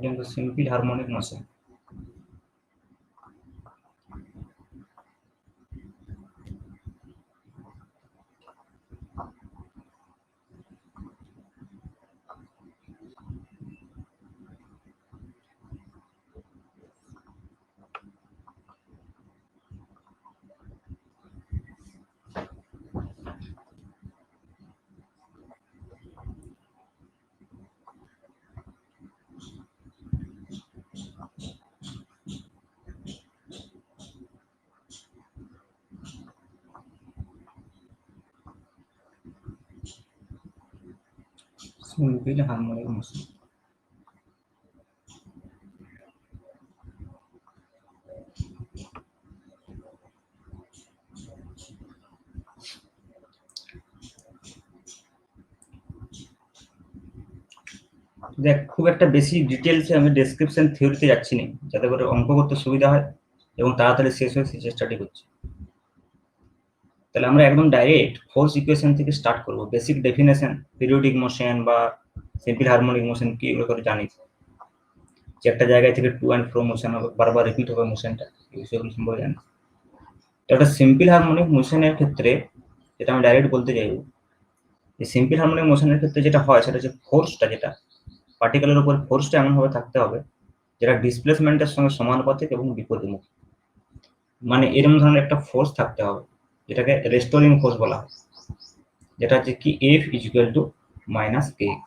কিন্তু simple harmonic motion. Simple harmonic motion. দেখ, খুব একটা বেশি ডিটেলসে আমি ডেসক্রিপশন থিওরিতে যাচ্ছি না, যাতে করে অঙ্ক করতে সুবিধা হয় এবং তাড়াতাড়ি শেষ হয় সেই চেষ্টাটি করছি। তাহলে আমরা একদম ডাইরেক্ট ফোর্স ইকুয়েশন থেকে স্টার্ট করব। বেসিক ডেফিনেশন, পিরিয়ডিক মোশন বা সিম্পল হারমোনিক মোশন কি, এগুলো করে জানিস যে একটা জায়গায় থেকে টু অ্যান্ড ফ্রো মোশন হবে, বারবার রিপিট হবে মোশনটা, এই বিষয়গুলো সম্পর্কে জানিস। একটা সিম্পল হারমোনিক মোশনের ক্ষেত্রে যেটা আমি ডাইরেক্ট বলতে চাইবো, এই সিম্পল হারমোনিক মোশনের ক্ষেত্রে যেটা হয় সেটা হচ্ছে ফোর্সটা, যেটা পার্টিকেলের উপর ফোর্সটা এমনভাবে থাকতে হবে যেটা ডিসপ্লেসমেন্টের সঙ্গে সমানুপাতিক এবং বিপরীতমুখী। মানে এরকম ধরনের একটা ফোর্স থাকতে হবে যেটাকে রেস্টোরিং ফোর্স বলা হয়, যেটা হচ্ছে কি F equal to minus kx।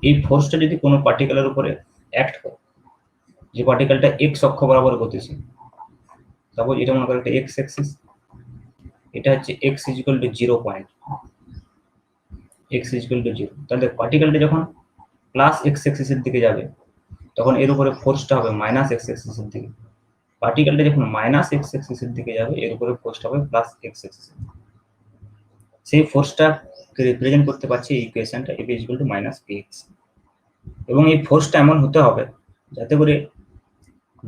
এই ফোর্সটা যদি কোনো পার্টিকেলের উপরে অ্যাক্ট করে, যে পার্টিকেলটা x অক্ষ বরাবর গতিশীল, সাপোজ এটা মনে করো একটা x অ্যাক্সিস, এটা হচ্ছে x equal to 0 point, x equal to 0, তাহলে পার্টিকেলটা যখন প্লাস x অ্যাক্সিসের দিকে যাবে তখন এর উপরে ফোর্সটা হবে মাইনাস x অ্যাক্সিসের দিকে। পার্টিকেলটা যখন মাইনাস x অ্যাক্সিসের দিকে যাবে এর উপরে ফোর্সটা হবে প্লাস x অ্যাক্সিসের। সেই ফোর্সটাকে রিপ্রেজেন্ট করতে পারছি এই ইকুয়েশনটা F equal to minus kx। এবং এই ফোর্সটা এমন হতে হবে যাতে করে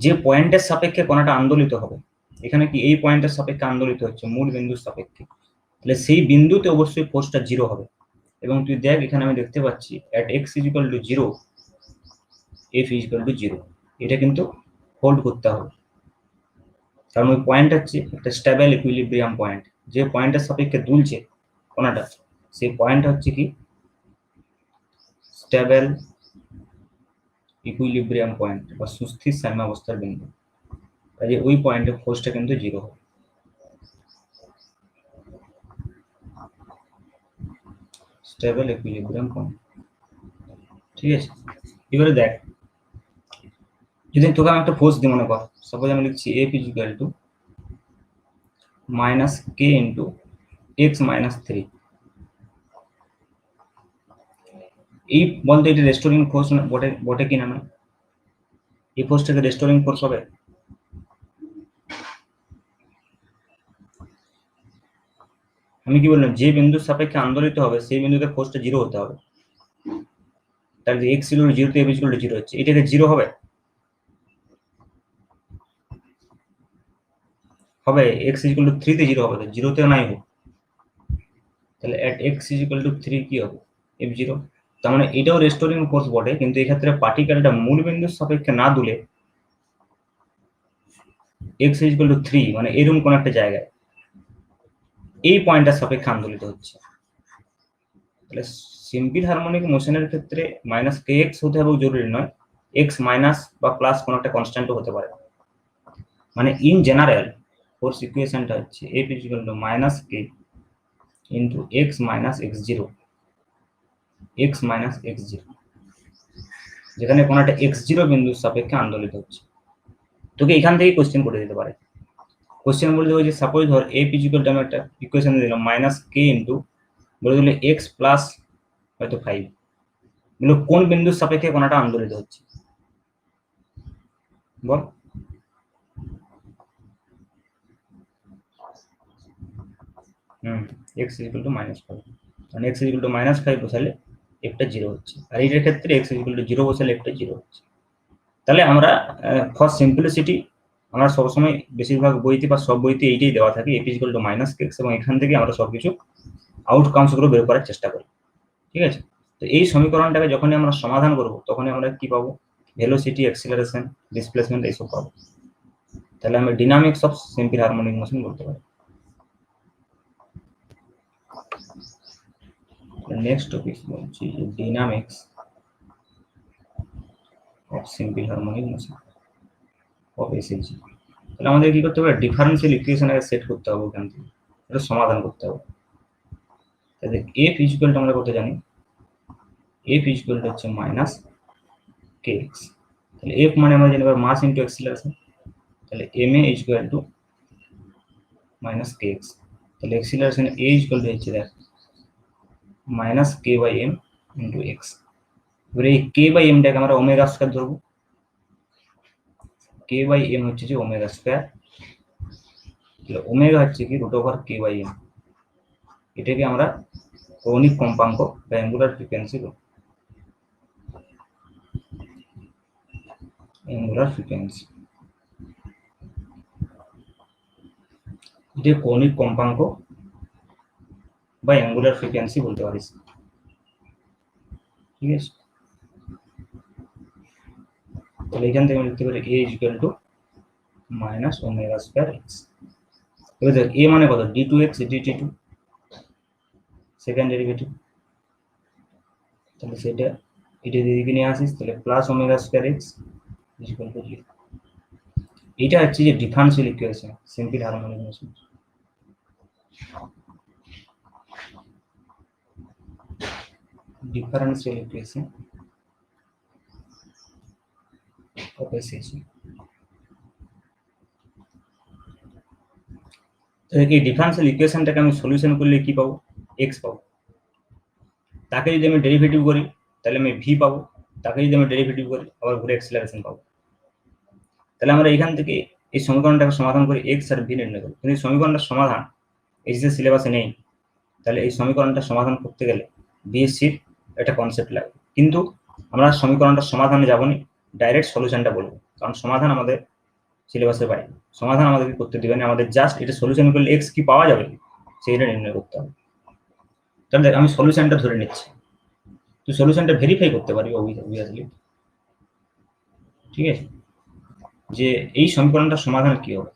যে পয়েন্টের সাপেক্ষে কণাটা আন্দোলিত হবে, এখানে কি এই পয়েন্টের সাপেক্ষে আন্দোলিত হচ্ছে মূল বিন্দুর সাপেক্ষে, তাহলে সেই বিন্দুতে অবশ্যই ফোর্সটা 0 হবে। এবং তুই দেখ এখানে আমি দেখতে পাচ্ছি at x equal to 0 F equal to 0, এটা কিন্তু হোল্ড করতে হবে, কারণ ওই পয়েন্ট হচ্ছে একটা স্টেবল ইকুইলিব্রিয়াম পয়েন্ট। যে পয়েন্টের সাপেক্ষে দুলছে কণাটা সেই পয়েন্ট হচ্ছে কি স্টেবল ইকুইলিব্রিয়াম পয়েন্ট বা সুস্থির সাম্যাবস্থার বিন্দু, কাজে ওই পয়েন্টে ফোর্সটা কিন্তু 0 হবে। স্টেবল ইকুইলিব্রিয়াম পয়েন্ট, ঠিক আছে। এবারে দেখ, যদি তোকে আমি একটা ফোর্স দিই, মনে কর সাপোজ আমি লিখছি F equal to minus k into x minus 3, এই বলতে এটা রেস্টোরিং ফোর্স বটে বটে কিনা না? এই ফোর্সটাকে রেস্টোরিং ফোর্স হবে? আমি কি বললাম, যে বিন্দুর সাপেক্ষে আন্দোলিত হবে সেই বিন্দুতে ফোর্সটা 0 হতে হবে। তার যে এক্স ইকুয়াল টু 0 তে F ইকুয়াল টু 0 হচ্ছে, এটাকে 0 হবে? হবে। এক্স ইকুয়াল টু 3 তে 0 হবে, তো 0 তে নাই হোক, তাহলে at x ইকুয়াল টু 3 কি হবে? F0। তার মানে এটাও রেস্টোরিং ফোর্স বটে, কিন্তু এই ক্ষেত্রে পার্টিকেলটা মূল বিন্দুর সাপেক্ষে না দুলে x ইকুয়াল টু 3 মানে এরকম কোন একটা জায়গায় এই পয়েন্টটার সাপেক্ষে আন্দোলিত হচ্ছে। তাহলে সিম্পল হারমোনিক মোশনের ক্ষেত্রে মাইনাস kx হতে হবে জরুরি নয়, x মাইনাস বা প্লাস কোন একটা কনস্ট্যান্টও হতে পারে। মানে ইন জেনারেল ফোর্স ইকুয়েশনটা হচ্ছে F equal to minus k into x minus x0, x minus x0, যেখানে কোন একটা x0 বিন্দুর সাপেক্ষে আন্দোলিত হচ্ছে। তোকে এখান থেকে কোশ্চেন করে দিতে পারে। কোশ্চেন বলে দেবো যে সাপোজ ধর F ইকুয়াল টু আমি একটা ইকুয়েশন দিলাম মাইনাস k ইন্টু বলে দিলে x প্লাস হয়তো 5, বলে কোন বিন্দুর সাপেক্ষে কোনটা আন্দোলিত হচ্ছে বল। x ইকুয়াল টু মাইনাস 5, মানে x ইকুয়াল টু মাইনাস 5 বসালে একটা 0 হচ্ছে, আর এইটার ক্ষেত্রে x ইকুয়াল টু 0 বসালে একটা 0 হচ্ছে। তাহলে আমরা ফর সিম্পলিসিটি আমরা সবসময় বেশিরভাগ বইতে বা সব বইতে এইটাই দেওয়া থাকে F equal to minus kx, এবং এখান থেকে আমরা সবকিছু আউটকামস গুলো বের করার চেষ্টা করি, ঠিক আছে। তো এই সমীকরণটাকে যখনই আমরা সমাধান করব তখনই আমরা কি পাবো, ভেলোসিটি, অ্যাক্সিলারেশন, ডিসপ্লেসমেন্ট এইসব পাবো। তাহলে আমরা dynamics of simple harmonic motion বলতে পারি। নেক্সট টপিক বলছি dynamics of simple harmonic motion of SLG. তাহলে আমাদের কি করতে হবে, ডিফারেন্সিয়াল ইকুয়েশন আগে সেট করতে হবে, ওখান থেকে এটা সমাধান করতে হবে। তাহলে এফ ইকুয়াল টু আমরা কত জানি, এফ ইকুয়াল টু হচ্ছে মাইনাস কে এক্স। তাহলে এফ মানে আমরা জানি মাস ইন্টু অ্যাক্সিলারেশন, তাহলে M A equal to minus K X. তাহলে অ্যাক্সিলারেশন এ ইকুয়াল টু হচ্ছে দেখ minus K by M into X. এবার এই কে বাই এমটাকে আমরা ওমেগা স্কয়ার ধরবো, কে বাই এম হচ্ছে যে ওমেগা স্কয়ার, তাহলে ওমেগা হচ্ছে কি root over K by M. এটাকে আমরা কৌণিক কম্পাঙ্ক বা অ্যাঙ্গুলার ফ্রিকোয়েন্সি বলবো, অ্যাঙ্গুলার ফ্রিকোয়েন্সি। এটা কৌণিক কম্পাঙ্ক বা অ্যাঙ্গুলার ফ্রিকোয়েন্সি বলতে পারিস, ঠিক আছে। তাহলে এখান থেকে আমরা লিখতে পারি A equal to minus omega square X. এবার দেখ এ মানে কত, D two X DT two, second derivative. তাহলে সেটা এটা দিকে নিয়ে আসিস, তাহলে plus omega square X equal to 0। এটা হচ্ছে যে differential equation simple harmonic motion. Differential equation of SLG. তাহলে এই ডিফারেন্সিয়াল ইকুয়েশনটাকে আমি সলিউশন করলে কি পাবো, এক্স পাবো। তাকে যদি আমি ডেরিভেটিভ করি তাহলে আমি ভি পাবো, তাকে যদি আমি ডেরিভেটিভ করি আবার ঘুরে অ্যাক্সিলারেশন পাবো। তাহলে আমরা এখান থেকে এই সমীকরণটাকে সমাধান করে এক্স আর ভি নির্ণয় করব। কিন্তু এই সমীকরণটার সমাধান এইচএসসি সিলেবাসে নেই, তাহলে এই সমীকরণটা সমাধান করতে গেলে বিএসসির একটা কনসেপ্ট লাগবে। কিন্তু আমরা সমীকরণটা সমাধানে যাব না, ডাইরেক্ট সলিউশনটা বলবো, কারণ সমাধান আমাদের সিলেবাসের বাইরে, সমাধান আমাদেরকে করতে দিবে না, আমাদের জাস্ট এটা সলিউশন করলে এক্স কি পাওয়া যাবে সেইটা নির্ণয় করতে হবে। তাহলে দেখ আমি সলিউশনটা ধরে নিচ্ছি, তুই সলিউশনটা ভেরিফাই করতে পারবি অবভিয়াসলি, ঠিক আছে, যে এই সমীকরণটার সমাধান কি হবে,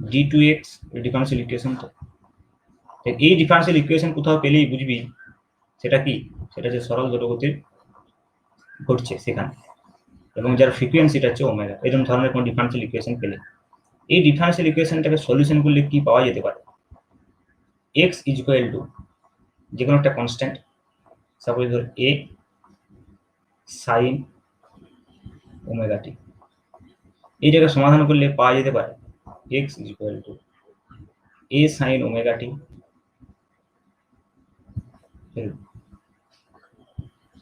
D two X differential equation. তো এই ডিফারেন্সিয়াল ইকুয়েশন কোথাও পেলেই বুঝবি সেটা কি, সেটা যে সরল জড়গতির ঘটছে সেখানে, এবং যার ফ্রিকোয়েন্সিটা হচ্ছে ওমেগা। এরকম ধরনের কোনো ডিফারেন্সিয়াল ইকুয়েশন পেলে এই ডিফারেন্সিয়াল ইকুয়েশনটাকে সলিউশন করলে কি পাওয়া যেতে পারে, এক্স ইকুয়াল টু যে কোনো একটা কনস্ট্যান্ট, সাপোজ ধর এ সাইন ওমেগা টি, এই জায়গায় সমাধান করলে পাওয়া যেতে পারে X equal to A sine omega T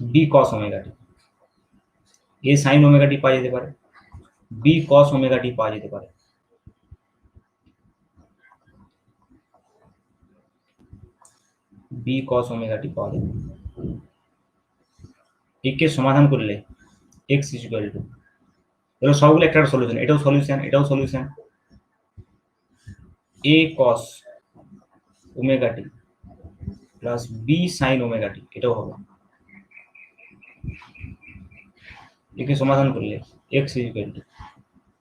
B cos omega T. A sine omega T পাওয়া যেতে পারে, বি কস ওমেগা টি পাওয়া যেতে পারে। বি কস ওমেগা টি পাওয়া যাবে। একে সমাধান করলে এক্স ইকুয়াল টু, এগুলো সবগুলো একটা সলিউশন, এটাও সলিউশন, এটাও solution, A cos omega T plus B sine omega T, এটাও হবে। একে সমাধান করলে X equal to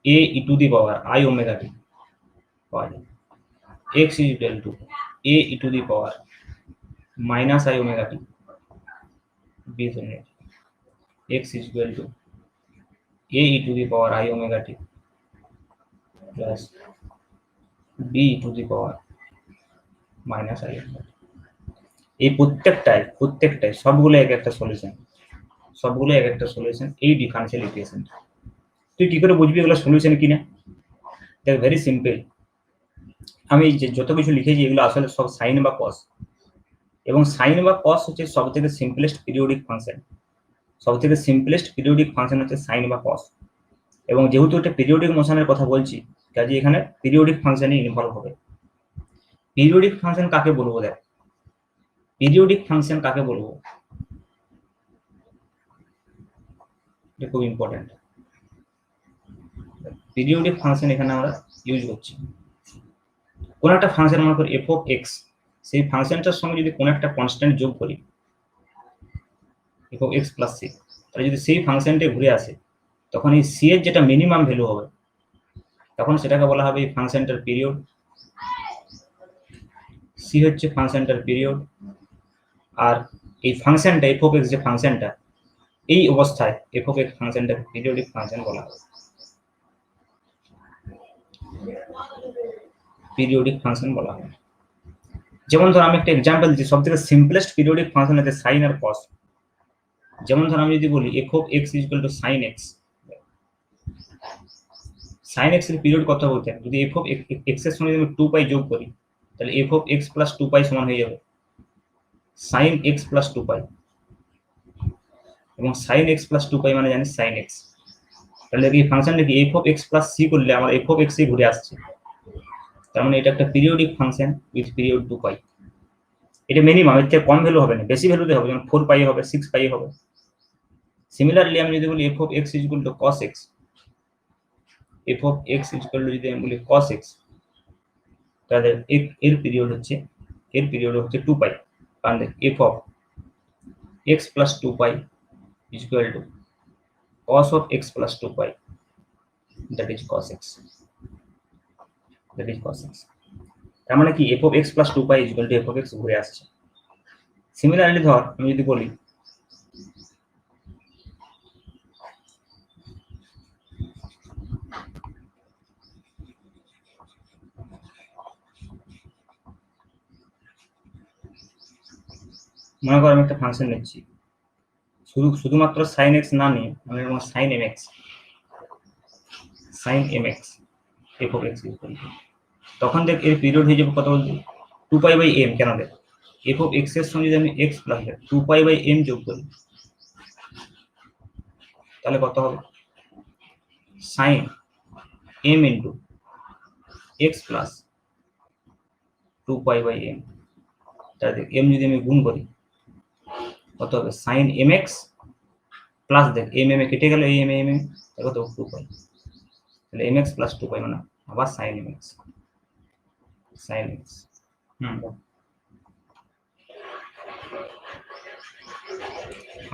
A E to the power I omega T পাওয়া যায়, X equal to A E to the power minus I omega T B ধরে, X equal to A E to the power I omega T plus B to the power minus I omega T. এই প্রত্যেকটাই সবগুলো এক একটা solution, সবগুলো এক একটা solution এই ডিফারেন্সিয়াল ইকুয়েশন। তুই কি করে বুঝবি এগুলো সলিউশন কিনা, দেখ ভেরি সিম্পল, আমি যে যত কিছু লিখেছি এগুলো আসলে সব সাইন বা কস, এবং সাইন বা কস হচ্ছে সব থেকে সিম্পলেস্ট পিরিয়ডিক ফাংশন, সব থেকে সিম্পলেস্ট পিরিয়ডিক ফাংশন হচ্ছে সাইন বা কস। এবং যেহেতু এটা পিরিয়ডিক মোশনের কথা বলছি, কাজে এখানে পিরিয়ডিক ফাংশনই ইনভলভ হবে। পিরিয়ডিক ফাংশন কাকে বলবো, দেখ পিরিয়ডিক ফাংশন কাকে বলবো, এটা খুব ইম্পর্টেন্ট। পিরিয়ডিক ফাংশন এখানে আমরা ইউজ করছি, কোন একটা ফাংশন মনে করি এফ অফ এক্স, সেই ফাংশনটার সঙ্গে যদি কোনো একটা কনস্ট্যান্ট যোগ করি F of X plus C. তাহলে যদি সেই ফাংশনটা ঘুরে আসে তখন এই সি এর যেটা মিনিমাম ভ্যালু হবে তখন সেটাকে বলা হবে এই ফাংশনটার পিরিয়ড। সি হচ্ছে ফাংশনটার পিরিয়ড, আর এই ফাংশনটা এফ অফ এক্স যে ফাংশনটা এই অবস্থায় এফ অফ এক্স ফাংশনটাকে পিরিয়ডিক ফাংশন বলা হবে, পিরিয়ডিক ফাংশন বলা হয়। যেমন ধর আমি একটা এক্সাম্পল দিচ্ছি, সব থেকে সিম্পলেস্ট পিরিয়ডিক ফাংশন আছে সাইন আর কস। যেমন ধর আমি যদি বলি F of X equal to sine X, sine X এর পিরিয়ড কত বলতে যদি এফ অফ এক্স এর সঙ্গে আমি 2 পাই যোগ করি তাহলে এফ অফ এক্স প্লাস 2 পাই সমান হয়ে যাবে সাইন এক্স প্লাস 2 পাই, এবং সাইন এক্স প্লাস 2 পাই মানে জানি সাইন এক্স। তাহলে এই ফাংশনটা কি F of X plus C করলে আমার এফ অফ এক্স ঘুরে আসছে, তার মানে এটা একটা পিরিয়ডিক ফাংশন উইথ পিরিয়ড 2 পাই। এটা মিনিমাম, এর থেকে কম ভ্যালু হবে না, বেশি ভ্যালুতে হবে, যেমন 4 পাই হবে, 6 পাই হবে। সিমিলারলি আমি যদি বলি F of X equal to cos X, F of X equal to যদি আমি বলি কস এক্স, তাহলে এর পিরিয়ড হচ্ছে 2 পাই, কারণ F of X plus 2 pi equal to cos of x plus 2 pi, that is cos x, that is cos x। তার মানে কি f of x plus 2 pi equal to f of x ঘুরে আসছে। Similarly ধর আমি যদি বলি মনে কর আমি একটা ফাংশন নিচ্ছি, শুধুমাত্র sin x না নিয়ে আমি এর sin mx, sin mx f of x equal to, তখন দেখ এর পিরিয়ড হয়ে যাবে কত বলতে 2 পাই বাই m। কেন দেখ f of x এর সঙ্গে যদি আমি x plus 2 pi by m যোগ করি তাহলে কত হবে sin m into x plus 2 pi by m। তাহলে দেখ m যদি আমি গুণ করি কত হবে sin mx প্লাস দেখ m m কেটে গেল এই m m কত 2 পাই, তাহলে mx প্লাস 2 পাই মানে আবার sin mx, sin mx।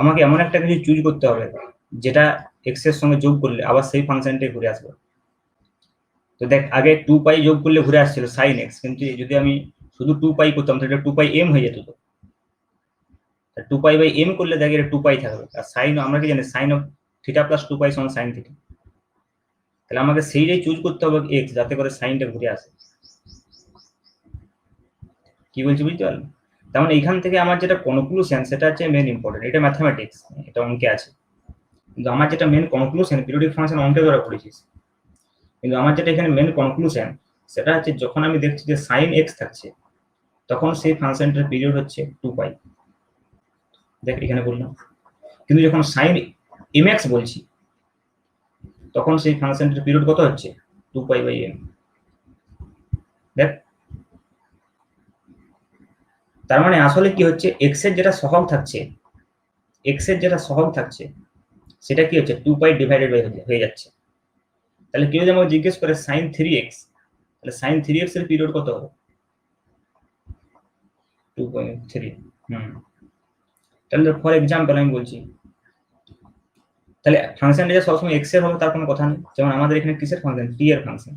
আমাকে এমন একটা কিছু চুজ করতে হবে যেটা x এর সঙ্গে যোগ করলে আবার সেই ফাংশনটাই ঘুরে আসবে। তো দেখ আগে 2 পাই যোগ করলে ঘুরে আসছিল sin x, কিন্তু যদি আমি শুধু 2 পাই করতাম তাহলে 2 পাই m হয়ে যেত। তো 2 পাই বাই m করলে দেখ এটা 2 পাই থাকবে, আর sin আমরা কি জানি sin অফ থিটা প্লাস 2 পাই সমান sin থিটা। তাহলে আমাকে সেইটাই চুজ করতে হবে x, যাতে করে সাইনটা ঘুরে আসে। কি বলছি বুঝতে পারলেন? তার মানে এখান থেকে আমার যেটা কনক্লুশন সেটা হচ্ছে মেন ইম্পর্টেন্ট, এটা ম্যাথমেটিক্স, এটা অঙ্কে আছে, কিন্তু আমার যেটা মেন কনক্লুশন পিরিয়ডিক ফাংশন অঙ্কে ধরা পড়েছিস, কিন্তু আমার যেটা এখানে মেন কনক্লুশন সেটা হচ্ছে যখন আমি দেখছি যে sin x থাকছে তখন সেই ফাংশনটার পিরিয়ড হচ্ছে 2 পাই, দেখ এখানে বললাম। কিন্তু যখন sin mx বলছি তখন সেই ফাংশনটার পিরিয়ড কত হচ্ছে 2 পাই বাই m। দেখ তার মানে আসলে কি হচ্ছে x এর যেটা সহগ থাকছে, সেটা কি হচ্ছে 2 পাই ডিভাইডেড বাই হয়ে যাচ্ছে। তাহলে কেউ যদি আমাকে জিজ্ঞেস করে sin 3x, তাহলে sin 3x এর পিরিয়ড কত হবে 2.3। তাহলে ফর এক্সাম্পল আমি বলছি, তাহলে ফাংশনটা যে সবসময় x এর হবে তার কোনো কথা নেই, যেমন আমাদের এখানে কিসের ফাংশন t এর ফাংশন।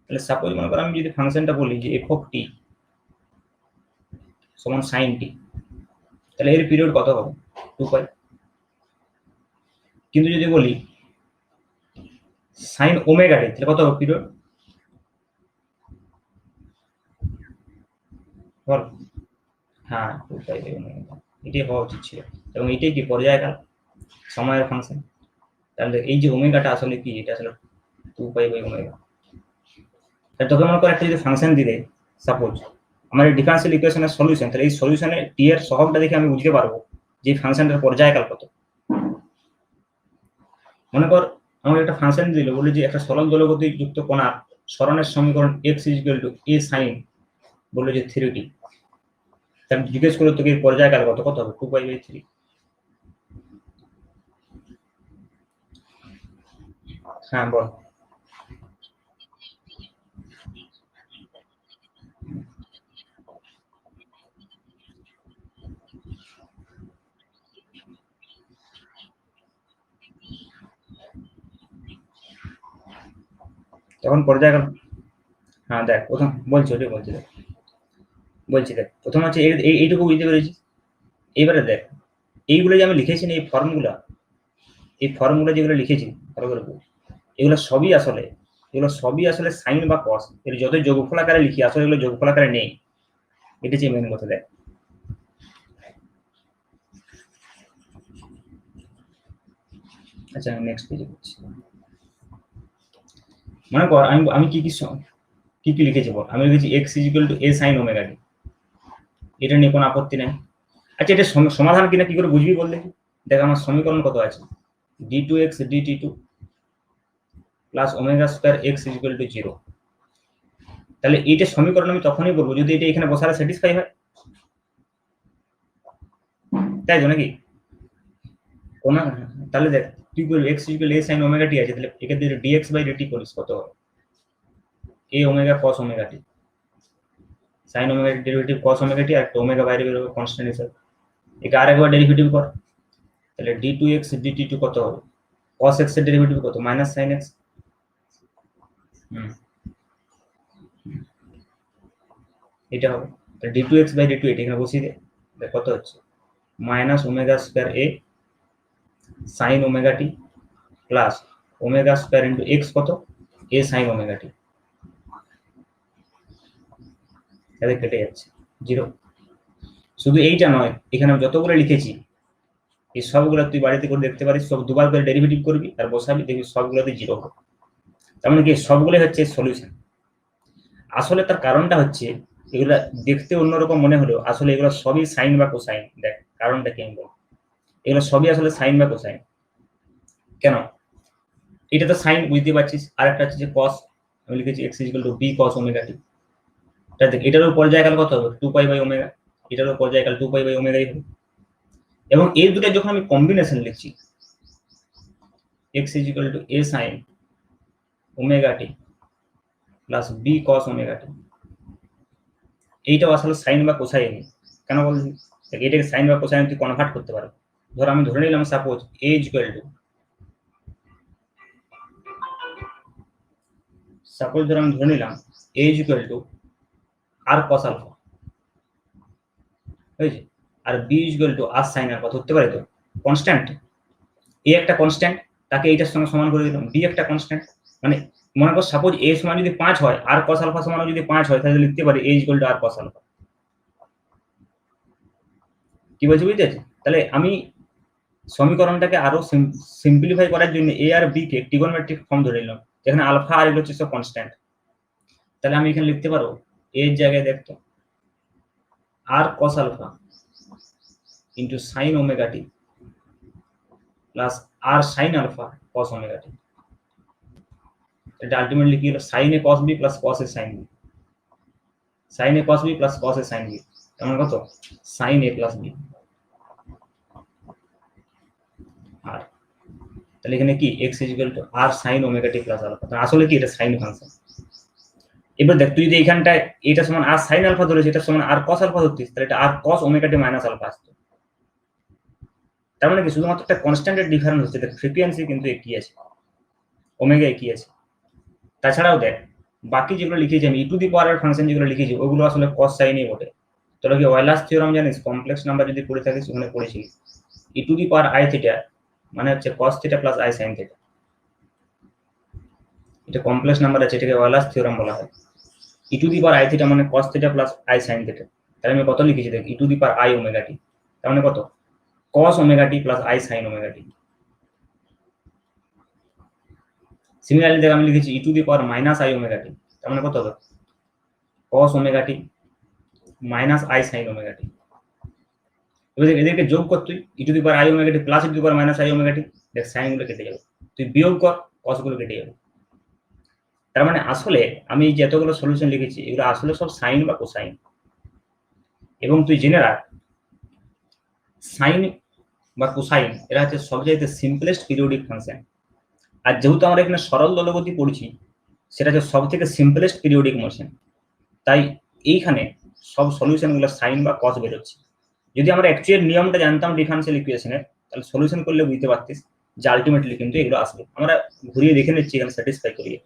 তাহলে সাপোজ মনে করো আমি যদি ফাংশনটা বলি যে f of t সমান sin t, তাহলে এর পিরিয়ড কত হবে 2 পাই। কিন্তু যদি বলি sin ওমেগা t তাহলে কত হবে পিরিয়ড বল? হ্যাঁ 2 পাই বাই ওমেগা, এটাই হওয়া উচিত ছিল, এবং এটাই কি পর্যায়কাল সময়ের ফাংশন। তাহলে এই যে ওমেগাটা আসলে কি, এটা আসলে 2 পাই বাই ওমেগা। তোকে মনে করো একটা যদি ফাংশন দিলে সাপোজ আমার এই ডিফারেন্সিয়াল ইকুয়েশনের সলিউশন, তাহলে এই সলিউশনে টি এর সহগটা দেখে আমি বুঝতে পারবো যে ফাংশনটার পর্যায়কাল কত। মনে কর আমাকে একটা ফাংশন দিল, বলে যে একটা সরল দোলগতি যুক্ত কণার সরণের সমীকরণ x equal to a sin, বললো যে 3t, তাহলে জিজ্ঞেস করলো তোকে পর্যায়কাল কত, কত হবে 2 পাই বাই 3। হ্যাঁ বল। তখন পর্যায়কাল, হ্যাঁ দেখ প্রথম বলছি দেখ প্রথম হচ্ছে এইটুকু বুঝতে পেরেছি। এইবারে দেখ এইগুলো যে আমি লিখেছি না, এই ফর্মগুলো যেগুলো লিখেছি ভালো করে বল, এগুলো সবই আসলে সাইন বা কস, এর যত যোগফল আকারে লিখি আসলে এগুলো যোগফল আকারে নেই। এটা হচ্ছে মেন কথা। দেখ আচ্ছা আমি নেক্সট পেজে করছি। মনে কর আমি কি লিখেছি বল, আমি লিখেছি X is equal to A sine omega T. এটা নিয়ে কোনো আপত্তি নাই। আচ্ছা এটা সমাধান কিনা কি করে বুঝবি বল দেখি। দেখ আমার সমীকরণ কত আছে, D two X DT two plus omega square X is equal to 0। তাহলে এইটা সমীকরণ আমি তখনই বলবো যদি এটা এখানে বসালে স্যাটিসফাই হয়, তাই তো নাকি? কোন, তাহলে দেখ তুই বল X is equal A sine omega T আছে, তাহলে একে দিয়ে ডিএক্স বাই ডিটি করিস কত হবে, A omega cos omega T, sine omega derivative cos omega T আর একটা ওমেগা বাইরে বের হবে কনস্ট্যান্ট হিসেবে। একে আরেকবার ডেরিভেটিভ কর, তাহলে D two X DT two কত হবে, কস এক্স এর ডেরিভেটিভ কত, মাইনাস সাইন এক্স। এটা হবে D two X by D two, এটা এখানে বসিয়ে দে, দেখ কত হচ্ছে minus omega square A sine omega T plus omega square into X কত, এ সাইন ওমেগা টি। তাহলে কেটে যাচ্ছে 0। শুধু এইটা নয়, এখানে আমি যতগুলো লিখেছি এই সবগুলো তুই বাড়িতে করে দেখতে পারিস, সব দুবার করে ডেরিভেটিভ করবি আর বসাবি, দেখবি সবগুলোতে 0 হবে। তার মানে কি সবগুলোই হচ্ছে সলিউশন। আসলে তার কারণটা হচ্ছে এগুলা দেখতে অন্যরকম মনে হলেও আসলে এগুলো সবই সাইন বা কোসাইন। দেখ কারণটা কি আমি বলবো, এগুলো সবই আসলে সাইন বা কোসাইন। কেন, এটা তো সাইন বুঝতে পারছিস, আর একটা হচ্ছে যে কস, আমি লিখেছি X equal to B cos omega T. দেখ এটারও পর্যায়কাল কত হবে 2 পাই বাই ওমেগা, এটারও পর্যায়কাল 2 পাই বাই ওমেগাই হবে। এবং এই দুটো যখন আমি কম্বিনেশন লিখছি X equal to A sine omega T plus B cos omega T, এইটাও আসলে সাইন বা কোসাইন। কেন বলছি, এটাকে সাইন বা কোসাইন তুই কনভার্ট করতে পারো। ধর আমি ধরে নিলাম সাপোজ এ ইকুয়াল টু, ধর আমি ধরে নিলাম A equal to R cos alpha, হয়েছে, আর B equal to R sine alpha ধরতে পারি তো, কনস্ট্যান্ট। এ একটা কনস্ট্যান্ট, তাকে এইটার সঙ্গে সমান করে দিলাম, বি একটা কনস্ট্যান্ট, মানে মনে কর সাপোজ এ সমান যদি 5 হয় আর কস আলফা সমান যদি 5 হয় তাহলে লিখতে পারি A equal to R cos alpha. কি বলছি বুঝতে পারছি? তাহলে আমি সমীকরণটাকে আরো সিম্পলিফাই করার জন্য এ আর বি কে ট্রিগোনোমেট্রিক ফর্ম ধরে নিলাম, যেখানে আলফা আর এগুলো হচ্ছে সব কনস্ট্যান্ট। তাহলে আমি এখানে লিখতে পারবো এর জায়গায় দেখতো R cos alpha into sine omega T plus R sine alpha cos omega T. এটা আলটিমেটলি কি হলো, sine A cos B plus cos A sine B, sine A cos B plus cos A sine B, তেমন কত sine A plus B. আর তাহলে এখানে কি X equal to R sine omega T plus alpha, আসলে কি এটা sine function. এবার দেখ তুই যদি এইখানটায় এটা সমান আর সাইন আলফা ধরেছিস, এটা সমান আর কস আলফা ধরতিস, তাহলে এটা আর কস ওমেগা টি মাইনাস আলফা আসতো। তার মানে কি শুধুমাত্র একটা কনস্ট্যান্টের ডিফারেন্স হচ্ছে, দেখ ফ্রিকোয়েন্সি কিন্তু একই আছে, ওমেগা একই আছে। তাছাড়াও দেখ বাকি যেগুলো লিখেছি আমি ই টু দি পাওয়ার ফাংশন যেগুলো লিখেছি ওগুলো আসলে কস সাইনই বটে। তোরা কি ওয়েলার্স থিওরাম জানিস, কমপ্লেক্স নাম্বার যদি পড়ে থাকিস ওখানে পড়েছিস, E to the power I theta মানে হচ্ছে cos theta plus I sine theta. এটা কমপ্লেক্স নাম্বার আছে, এটাকে ওয়েলার্স থিওরাম বলা হয়। E to the power I theta মানে cos theta plus I sine theta. তাহলে আমি কত লিখেছি দেখ, E to the power I omega T, তার মানে কত cos omega T plus I sine omega T. Similarly দেখ আমি লিখেছি E to the power minus I omega T, তার মানে কত হবে cos omega T minus I sine omega T. এবার এদেরকে যোগ কর তুই, E to the power I omega T plus E to the power minus I omega T, দেখ সাইন গুলো কেটে যাবে, তুই বিয়োগ কর কস গুলো কেটে যাবে। তার মানে আসলে আমি যে এতগুলো সলিউশন লিখেছি এগুলো আসলে সব সাইন বা কোসাইন। এবং তুই জেনে রাখ সাইন বা কোসাইন এরা হচ্ছে সবচাইতে সিম্পলেস্ট পিরিয়ডিক ফাংশন। আর যেহেতু আমরা এখানে সরল দলগতি পড়ছি সেটা হচ্ছে সব থেকে সিম্পলেস্ট পিরিয়ডিক মোশন, তাই এইখানে সব সলিউশনগুলো সাইন বা কস বেরোচ্ছে। যদি আমরা অ্যাকচুয়াল নিয়মটা জানতাম ডিফারেন্সিয়াল ইকুয়েশনের তাহলে সলিউশন করলে বুঝতে পারতিস যে আলটিমেটলি কিন্তু এগুলো আসবে। আমরা ঘুরিয়ে দেখে নিচ্ছি এখানে স্যাটিসফাই করিয়ে।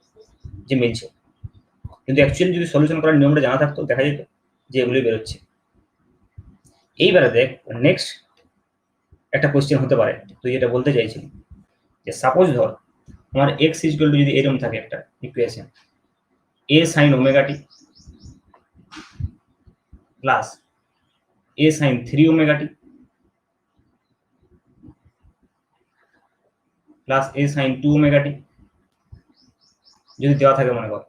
যে মিলছে, কিন্তু অ্যাকচুয়ালি যদি সলিউশন করার নিয়মটা জানা থাকতো দেখা যেত যে এগুলোই বেরোচ্ছে। এইবারে দেখ নেক্সট একটা কোয়েশ্চেন হতে পারে, তুই যেটা বলতে চাইছিলি যে সাপোজ ধর আমার এক্স ইকুয়াল টু যদি এরকম থাকে একটা ইকুয়েশন এ সাইন ওমেগা টি প্লাস এ সাইন 3 ওমেগা টি প্লাস এ সাইন 2 ওমেগা টি যদি দেওয়া থাকে মনে কর।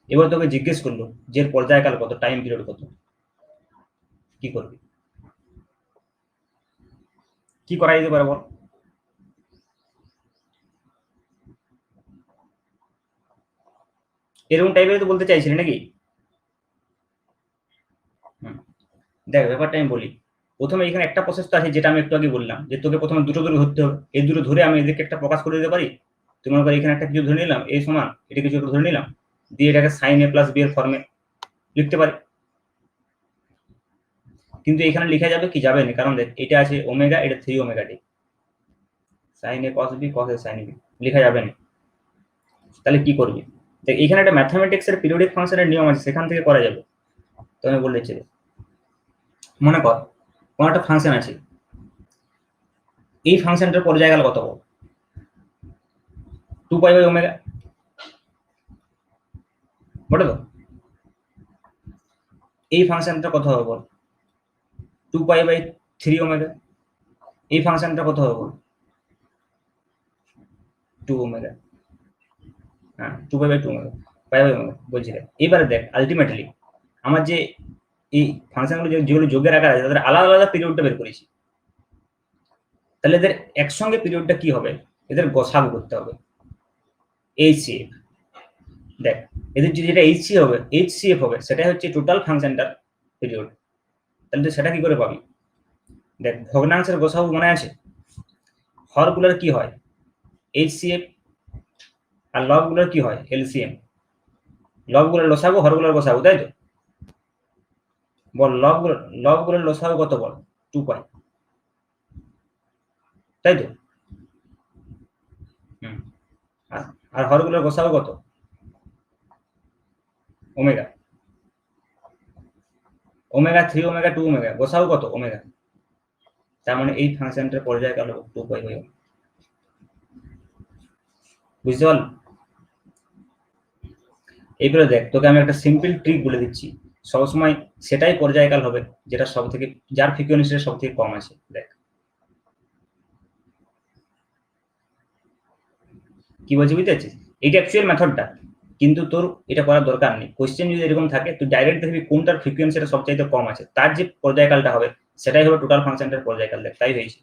এবার তোকে জিজ্ঞেস করলো যে এর পর্যায়কাল কত, টাইম পিরিয়ড কত, কি করবি? কি করা যেতে পারে বল? এরকম টাইপের তো বলতে চাইছিলি নাকি? দেখ ব্যাপারটা আমি বলি, প্রথমে এখানে একটা প্রসেস তো আছে যেটা আমি একটু আগে বললাম, যে তোকে প্রথমে দুটো ধরে ধরতে হবে। এই দুটো ধরে আমি এদেরকে একটা প্রকাশ করে দিতে পারি। তুমি মনে করো এখানে একটা কিছু ধরে নিলাম এই সমান, এটা কিছু একটা ধরে নিলাম, দিয়ে এটাকে সাইন এ প্লাস বি এর ফর্মে লিখতে পারি। কিন্তু এখানে লেখা যাবে কি? যাবে না, কারণ দেখ এটা আছে ওমেগা, এটা 3 omega T, sign A cos B cos A sine B লেখা যাবে না। তাহলে কি করবি? দেখ এখানে একটা ম্যাথমেটিক্স এর পিরিয়ডিক ফাংশনের নিয়ম আছে, সেখান থেকে করা যাবে। তো আমি বলে দিচ্ছি, মনে কর কোনো একটা ফাংশন আছে, এই ফাংশনটার পর্যায়কাল কত বল? 2 পাই বাই ওমেগা, বটে তো? এই ফাংশনটা কত হবে বল? 2 পাই বাই 3 ওমেগা। এই ফাংশনটা কত হবে বল? 2 ওমেগা। হ্যাঁ 2 pi by 2 omega, pi by omega বলছি। এবারে দেখ আলটিমেটলি আমার যে এই ফাংশনগুলো যেগুলো যোগের আকার আছে তাদের আলাদা আলাদা পিরিয়ডটা বের করেছি। তাহলে এদের একসঙ্গে পিরিয়ডটা কি হবে? এদের গসাগু করতে হবে, এইচসিএফ। দেখ এদের যদি যেটা এইচসিএফ হবে সেটাই হচ্ছে টোটাল ফাংশনটার পিরিয়ড। তাহলে তুই সেটা কি করে পাবি? দেখ ভগ্নাংশের গসাগু মনে আছে, হরগুলোর কি হয়? এইচসিএফ, আর লবগুলোর কি হয়? এলসিএম। লবগুলোর লসাগু, হরগুলোর গসাগু, তাই তো? বল লবগুলোর লসাগু কত বল? 2 পাই, তাই তো? হুম। আর হরগুলোর গসাগু কত? ওমেগা। ওমেগা 3 ওমেগা 2 ওমেগা, গসাগু কত? ওমেগা। তার মানে এই ফাংশনটার পর্যায়কাল 2 পাই বাই। বুঝতে পারলি? এইবারে দেখ তোকে আমি একটা সিম্পল ট্রিক বলে দিচ্ছি, সবসময় সেটাই পর্যায়কাল হবে যেটা সব থেকে, যার ফ্রিকোয়েন্সিটা সব থেকে কম আছে। দেখ কি বলছি, বুঝতে পারছিস? এইটা অ্যাকচুয়াল মেথডটা, কিন্তু তোর এটা করার দরকার নেই। কোশ্চেন যদি এরকম থাকে তুই ডাইরেক্ট দেখবি কোনটার ফ্রিকোয়েন্সিটা সবচাইতে কম আছে, তার যে পর্যায়কালটা হবে সেটাই হবে টোটাল ফাংশনটার পর্যায়কাল। দেখ তাই হয়েছে।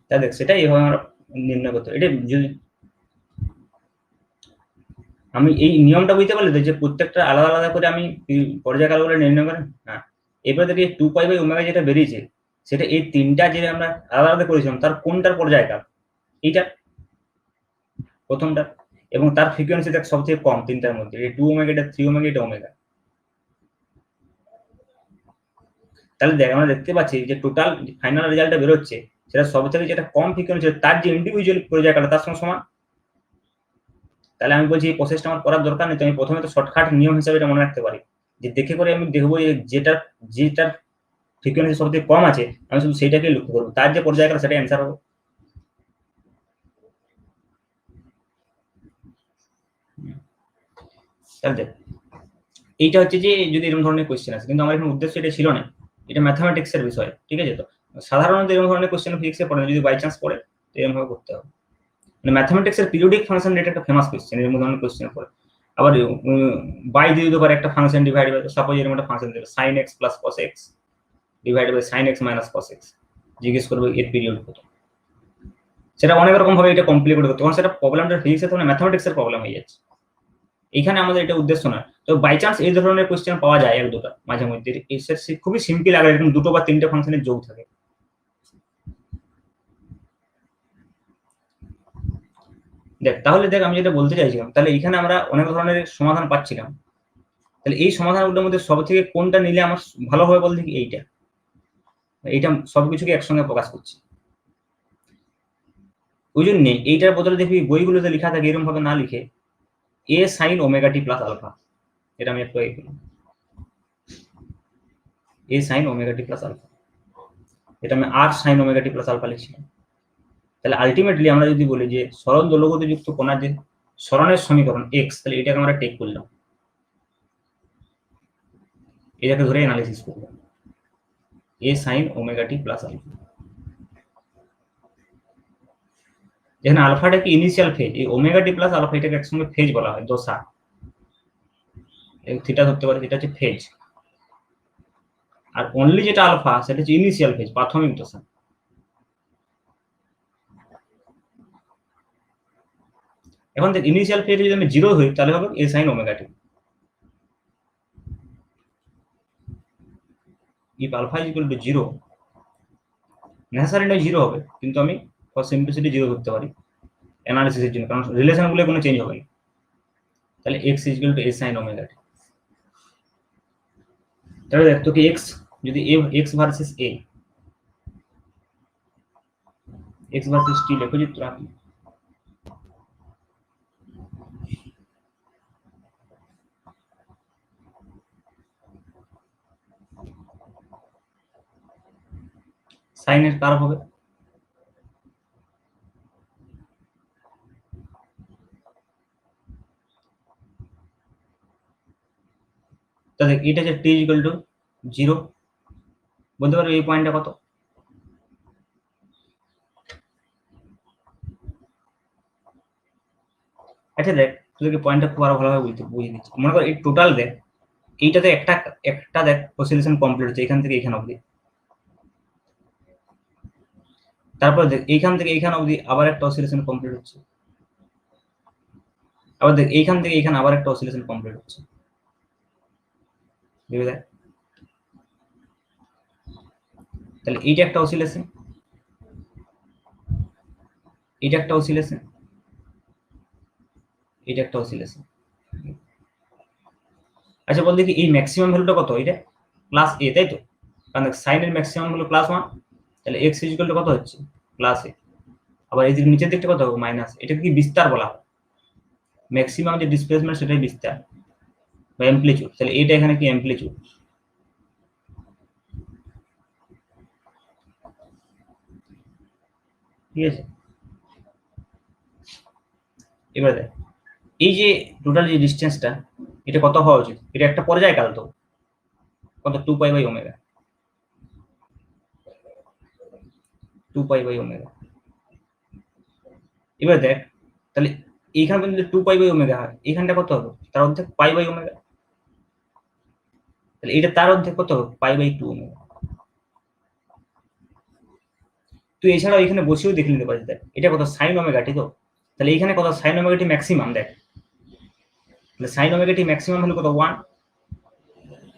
তা দেখ সেটাই এভাবে আমরা নির্ণয় করতে, এটা যদি আমি এই নিয়মটা বুঝতে পারলে তো, যে প্রত্যেকটা আলাদা আলাদা করে আমি পর্যায়কালগুলো নির্ণয় করেন। হ্যাঁ এবার দেখি 2 পাই বাই ওমেগা যেটা বেরিয়েছে সেটা এই তিনটা যে আমরা আলাদা আলাদা করেছিলাম তার কোনটার পর্যায়কাল? এইটা প্রথমটা, এবং তার ফ্রিকোয়েন্সি দেখ সবথেকে কম তিনটার মধ্যে, এই 2 ওমেগা, এটা 3 ওমেগা, এটা ওমেগা। তাহলে দেখ আমরা দেখতে পাচ্ছি যে টোটাল ফাইনাল রেজাল্টটা বেরোচ্ছে সেটা সব থেকে যেটা কম ফ্রিকোয়েন্সি তার যে ইন্ডিভিজুয়াল পর্যায়কাল তার সঙ্গে সমান। তাহলে আমি বলছি এই প্রসেসটা আমার করার দরকার নেই, তো আমি প্রথমে তো শর্টকাট নিয়ম হিসাবে এটা মনে রাখতে পারি, যে দেখে করে আমি দেখবো যে যেটার ফ্রিকোয়েন্সি সবথেকে কম আছে আমি শুধু সেইটাকে লক্ষ্য করবো, তার যে পর্যায়কাল সেটা অ্যান্সার হবে। তাহলে দেখ এইটা হচ্ছে যে যদি এরকম ধরনের কোয়েশ্চেন আছে, কিন্তু আমার এখানে উদ্দেশ্য এটা ছিল না, এটা ম্যাথামেটিক্স এর বিষয়, ঠিক আছে? তো সাধারণত এরকম ধরনের কোয়েশ্চেন ফিজিক্সে পড়ে না, যদি বাই চান্স পড়ে তো এরকম ভাবে করতে হবে। মানে ম্যাথামেটিক্স এর পিরিয়ডিক ফাংশন এটা একটা ফেমাস কোয়েশ্চেন, এরকম ধরনের কোয়েশ্চেন পড়ে। আবার বাই দিয়ে দিতে পারে একটা ফাংশন ডিভাইড বাই, সাপোজ এরকম একটা ফাংশন দেবে sin x plus cos x divide by sin x minus cos x, জিজ্ঞেস করবে এর পিরিয়ড কত। সেটা অনেক রকম ভাবে এটা কমপ্লিকেট করতে, তখন সেটা প্রবলেমটা ফিজিক্সের তখন ম্যাথামেটিক্স এর প্রবলেম হয়ে যাচ্ছে। এখানে আমাদের এটা উদ্দেশ্য না। তো বাই চান্স এই ধরনের কোয়েশ্চেন পাওয়া যায় এক দুটো মাঝে মধ্যে, খুবই সিম্পল আগে এরকম দুটো বা তিনটে ফাংশনের যোগ থাকে। দেখ তাহলে দেখ আমি যেটা বলতে চাইছিলাম, তাহলে এখানে আমরা অনেক ধরনের সমাধান পাচ্ছিলাম, তাহলে এই সমাধানগুলোর মধ্যে সব থেকে কোনটা নিলে আমার ভালো হবে বল দেখি? এইটা সবকিছুকে একসঙ্গে প্রকাশ করছি। ওই জন্য এইটার বদলে দেখবি বইগুলোতে লেখা থাকে এরকম ভাবে না লিখে এ sine omega T plus alpha, এটা আমি একটু এ sine omega T plus alpha, এটা আমি আর sine omega T plus alpha লিখছিলাম। তাহলে আলটিমেটলি আমরা যদি বলি যে সরল দোলগতিযুক্ত কণার যে সরণের সমীকরণ এক্স, তাহলে এটাকে আমরা টেক করলাম, এটাকে ধরে অ্যানালিসিস করলাম এ sine omega T plus alpha. যেখানে আলফাটা কি ইনিশিয়াল ফেজ, এই ওমেগা টি প্লাস আলফা এটাকে একসঙ্গে ফেজ বলা হয়, দশা, থিটা ধরতে পারে, যেটা হচ্ছে ফেজ। আর অনলি যেটা আলফা সেটা হচ্ছে ইনিশিয়াল ফেজ, প্রাথমিক দশা। এখন দেখ ইনিশিয়াল ফেজ যদি আমি জিরো হই তাহলে হবে A sine omega T. If alpha is equal to zero, necessary zero হবে, কিন্তু আমি ফর সিম্পলিসিটি জিরো ধরতে পারি অ্যানালিসিসের জন্য, কারণ রিলেশনগুলো কোনো চেঞ্জ হবে না। তাহলে X is equal to A sine omega T. তাহলে দেখ তোকে এক্স যদি X versus X versus T লেখচিত্র আঁকি, সাইনের কার হবে, তাহলে এটা যে টি ইকুয়াল টু জিরো, বলতে পারো এই পয়েন্টটা কত? আচ্ছা দেখ তোদেরকে পয়েন্টটা খুব আরো ভালোভাবে বুঝিয়ে দিচ্ছি। মনে কর এই টোটাল দেখ, এইটাতে একটা একটা দেখ অসিলেশন কমপ্লিট হচ্ছে এখান থেকে এখানে অবধি, তারপর দেখ এইখান থেকে এইখান অবধি আবার একটা অসিলেশন কমপ্লিট হচ্ছে, আবার দেখ এইখান থেকে এইখানে আবার একটা অসিলেশন কমপ্লিট হচ্ছে, ভেবে দেখ। তাহলে এইটা একটা অসিলেশন, এটা একটা অসিলেশন, এটা একটা অসিলেশন। আচ্ছা বল দেখি এই ম্যাক্সিমাম ভ্যালুটা কত, এটা প্লাস এ, তাই তো? কারণ সাইনের ম্যাক্সিমাম হলো প্লাস ওয়ান, তাহলে এক্স ইকুয়াল টু কত হচ্ছে প্লাস এ। আবার এই দিকে নিচের দিকটা কত হবে মাইনাস, এটাকে কি বিস্তার বলা হয়, ম্যাক্সিমাম যে ডিসপ্লেসমেন্ট সেটাই বিস্তার বা অ্যামপ্লিটিউড, তাহলে এটা এখানে কি অ্যামপ্লিটিউড। ঠিক আছে, এবার দেখ এই যে টোটাল যে ডিসটেন্সটা এটা কত হওয়া উচিত, এটা একটা পর্যায়কাল তো, কত 2 pi by omega, 2 pi by omega. এবার দেখ তাহলে এইখানে যদি 2 পাই বাই ওমেগা হয়, এইখানটা কত হবে, তার অর্ধেক পাই বাই ওমেগা, তাহলে এটা তার অর্ধেক কত হবে পাই বাই 2 ওমেগা। তুই এছাড়াও এখানে বসেও দেখে নিতে পারিস, দেখ এটা কত সাইন ওমেগা টি, তো তাহলে এইখানে কত সাইন ওমেগা টি ম্যাক্সিমাম, দেখ তাহলে সাইন ওমেগা টি ম্যাক্সিমাম হলো কত 1,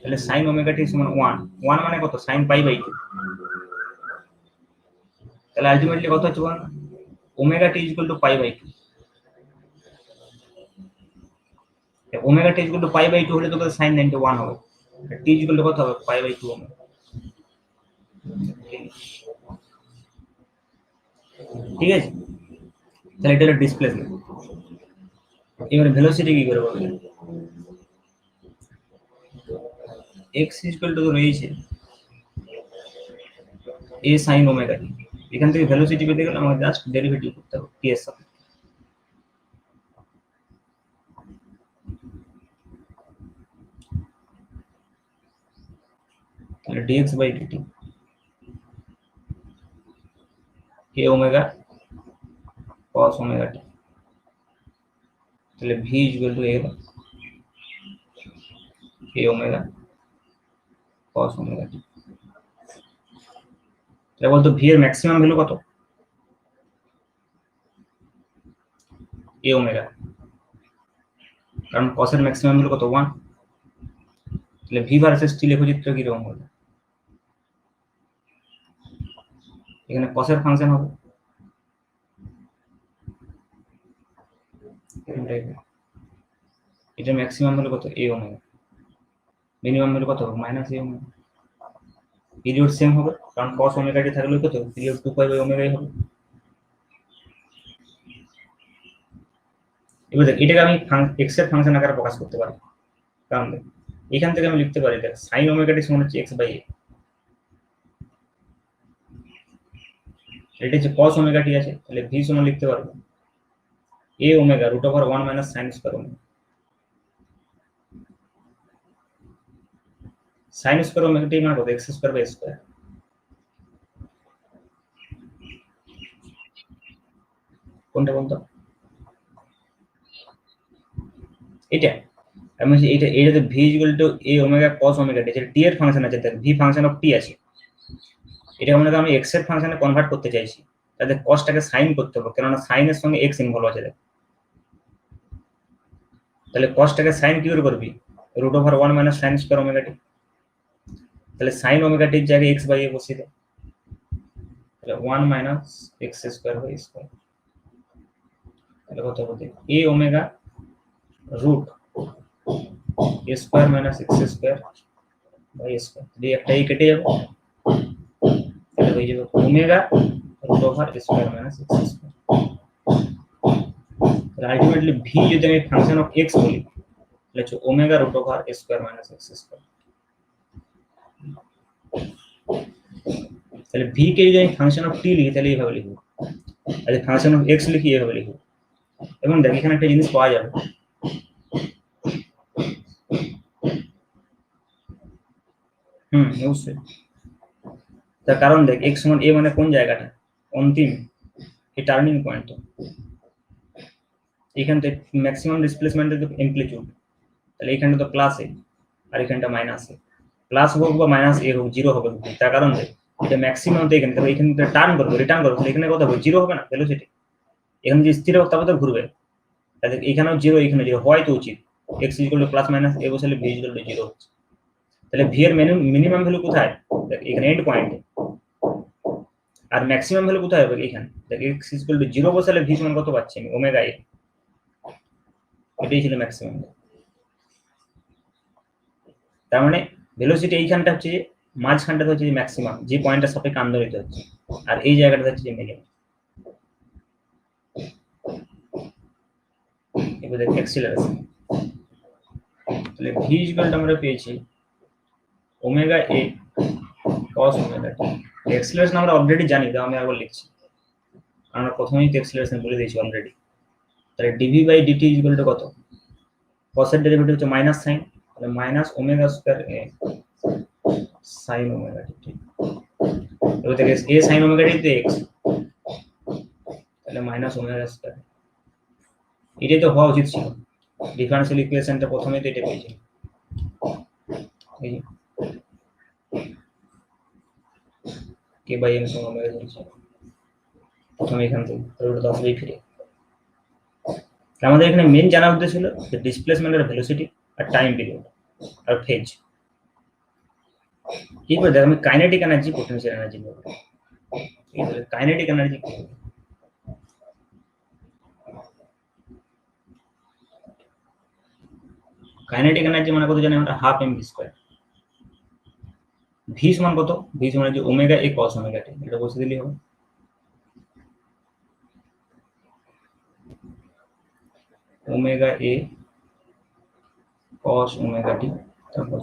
তাহলে সাইন ওমেগা টি সমান 1, 1 মানে কত সাইন পাই বাই 2, তাহলে আলটিমেটলি কত হচ্ছে বল, omega T equal to pi by 2। Omega T equal to pi by 2 হলে তো সাইন 91 হবে, টি ইকুয়াল টু কত হবে পাই বাই 2 ওমেগা। ঠিক আছে, তাহলে এটা হলো ডিসপ্লেসমেন্ট। এবারে ভেলোসিটি কি করে বলবেন, এক্স ইকুয়াল টু রয়েছে এ সাইন ওমেগা টি, এখান থেকে ভেলোসিটি পেতে গেলে আমাকে জাস্ট ডেরিভেটিভ করতে হবে টি এর সাথে, তাহলে dx by dt a omega cos omega t, তাহলে v equal to a omega cos omega t। তাহলে বলতো v এর ম্যাক্সিমাম ভ্যালু কত, a ওমেগা, কারণ cos এর ম্যাক্সিমাম ভ্যালু কত 1, তাহলে v ভার্সেস t লেখচিত্র কি রকম হবে, এখানে cos এর ফাংশন হবে, এটা ম্যাক্সিমাম ভ্যালু কত a ওমেগা, মিনিমাম ভ্যালু কত হবে minus a omega. Period same হবে কারণ cos ওমেগা টি থাকলে কত পিরিয়ড 2 পাই বাই ওমেগাই হবে। এবার দেখ এটাকে আমি এক্স এর ফাংশন আকারে প্রকাশ করতে পারি, কারণ দেখ এখান থেকে আমি লিখতে পারি দেখ সাইন ওমেগা টি সমান হচ্ছে এক্স বাই এ, এটা হচ্ছে কস ওমেগা টি আছে, তাহলে ভি সমান লিখতে পারবো A omega root over 1 minus sine square omega. Sine square omega T মানে কত, এক্স স্কয়ার বাই স্কয়ার। কোনটা বলতো, এটা আমি বলছি এটা V equal to A omega cos omega T, যেটা টি এর ফাংশন আছে, দেখ ভি ফাংশন অফ টি আছে, এটা মনে কর আমি এক্স এর ফাংশনে কনভার্ট করতে চাইছি, তাহলে কসটাকে সাইন করতে হবে, কেননা সাইনের সঙ্গে এক্স ইনভলভ আছে দেখ। তাহলে কসটাকে সাইন কি করে করবি, root over 1 minus sine square omega T, তাহলে সাইন ওমেগা টির জায়গায় এক্স বাই এ বসিয়ে দে, তাহলে 1 minus x square by square, তাহলে কত হবে A omega root A square minus x square by square, যদি একটা এই কেটে যাবে তাহলে হয়ে যাবে omega root over square minus x square. তাহলে আলটিমেটলি ভি যদি আমি ফাংশন অফ এক্স বলি তাহলে হচ্ছে omega root over square minus x square. তাহলে ভি কে যদি আমি ফাংশন অফ টি লিখি তাহলে এইভাবে লিখবো, আর যদি ফাংশন অফ এক্স লিখি এইভাবে লিখবো। এবং দেখ এখানে একটা জিনিস পাওয়া যাবে, অবশ্যই, তার কারণ দেখ এক্স সমান এ মানে কোন জায়গাটা, অন্তিম এই টার্নিং পয়েন্ট, এখান থেকে ম্যাক্সিমাম ডিসপ্লেসমেন্টের তো অ্যামপ্লিটিউড, তাহলে এখানটা তো প্লাস এ আর এখানটা মাইনাস এ, প্লাস হোক বা মাইনাস এ হোক জিরো হবে, তার কারণ দেখ এটা ম্যাক্সিমাম তো এখানে, তবে এখানে টার্ন করবো রিটার্ন করবো, তাহলে এখানে কত হবে জিরো হবে না ভেলোসিটি, এখানে যে স্থির হোক তবে তো ঘুরবে, তাহলে এখানেও জিরো এখানে জিরো হয় তো উচিত, X equal to plus minus A বসালে ভি ইকুয়াল টু জিরো হচ্ছে, তাহলে ভি এর মিনিমাম ভ্যালু কোথায়, দেখ এখানে এন্ড পয়েন্টে, আর ম্যাক্সিমাম ভ্যালু কোথায় হবে এখানে, দেখ এক্স ইকুয়াল টু জিরো বসালে ভি সমান কত পাচ্ছি আমি ওমেগা এ, এটাই ছিল ম্যাক্সিমাম। তার মানে ভেলোসিটি এইখানটা হচ্ছে যে মাঝখানটা হচ্ছে যে ম্যাক্সিমাম, যে পয়েন্টটা সাপেক্ষে আন্দোলিত হচ্ছে, আর এই জায়গাটা হচ্ছে যে মিনিমাম। এবার দেখ অ্যাক্সিলারেশন, তাহলে ভি ইকুয়াল টু আমরা পেয়েছি ওমেগা এ cos ওমেগা টি, অ্যাক্সিলারেশন আমরা অলরেডি জানি, তো আমি আবার লিখছি, আমরা প্রথমেই তো অ্যাক্সিলারেশন বলে দিয়েছি অলরেডি। তাহলে DV by DT equal to কত, cos এর ডেরিভেটিভ হচ্ছে মাইনাস সাইন, তাহলে minus omega square A sine omega T, এবার থেকে A sine omega T X, তাহলে মাইনাস ওমেগা স্কয়ার, এটাই তো হওয়া উচিত ছিল, ডিফারেন্সিয়াল ইকুয়েশনটা প্রথমেই তো এটা পেয়েছি, এই কে বাই এম সমান ওমেগা ধরেছি প্রথমে এখান থেকে রুট 10 বাই ফিরে। আমাদের এখানে মেন জানা উদ্দেশ্য ছিল যে ডিসপ্লেসমেন্টের ভেলোসিটি আর টাইম পিরিয়ড আর ফেজ। এবার দেখ আমি কাইনেটিক এনার্জি পোটেনশিয়াল এনার্জি বলবো, কাইনেটিক এনার্জি কি, কাইনেটিক এনার্জি মানে কত জানি আমরা, half M V square, V সমান কত, ভি সমান যে ওমেগা এ কস ওমেগা টি, এটা বসে দিলেই হবে, ওমেগা এ কস ওমেগা টি তারপর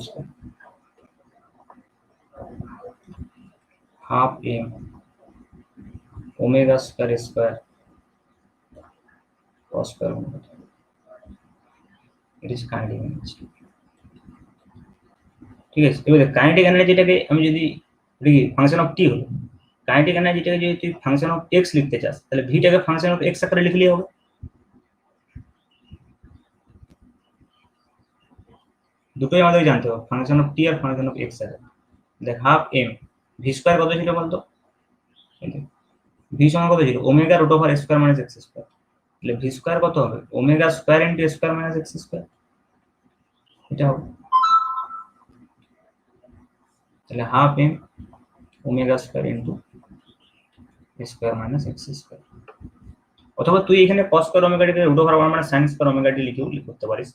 half M omega square square cos square omega T, it is kinetic energy. ঠিক আছে, এবারে কাইনেটিক এনার্জিটাকে আমি যদি লিখি ফাংশন অফ টি হলো, কাইনেটিক এনার্জিটাকে যদি তুই ফাংশন অফ এক্স লিখতে চাস তাহলে ভিটাকে ফাংশন অফ এক্স আকারে লিখলেই হবে। দুটোই আমাদের জানতে হবে, ফাংশন অফ টি আর ফাংশন অফ এক্স আকারে। দেখ হাফ এম ভি স্কয়ার কত ছিল বলতো, ভি সমান কত ছিল omega root over square minus x square, তাহলে ভি স্কয়ার কত হবে omega square into square minus x square, এটা হবে, তাহলে half M omega square into square minus x square. অথবা তুই এখানে cos square omega t root over 1 মানে sin স্কয়ার ওমেগা টি লিখেও লিখতে পারিস,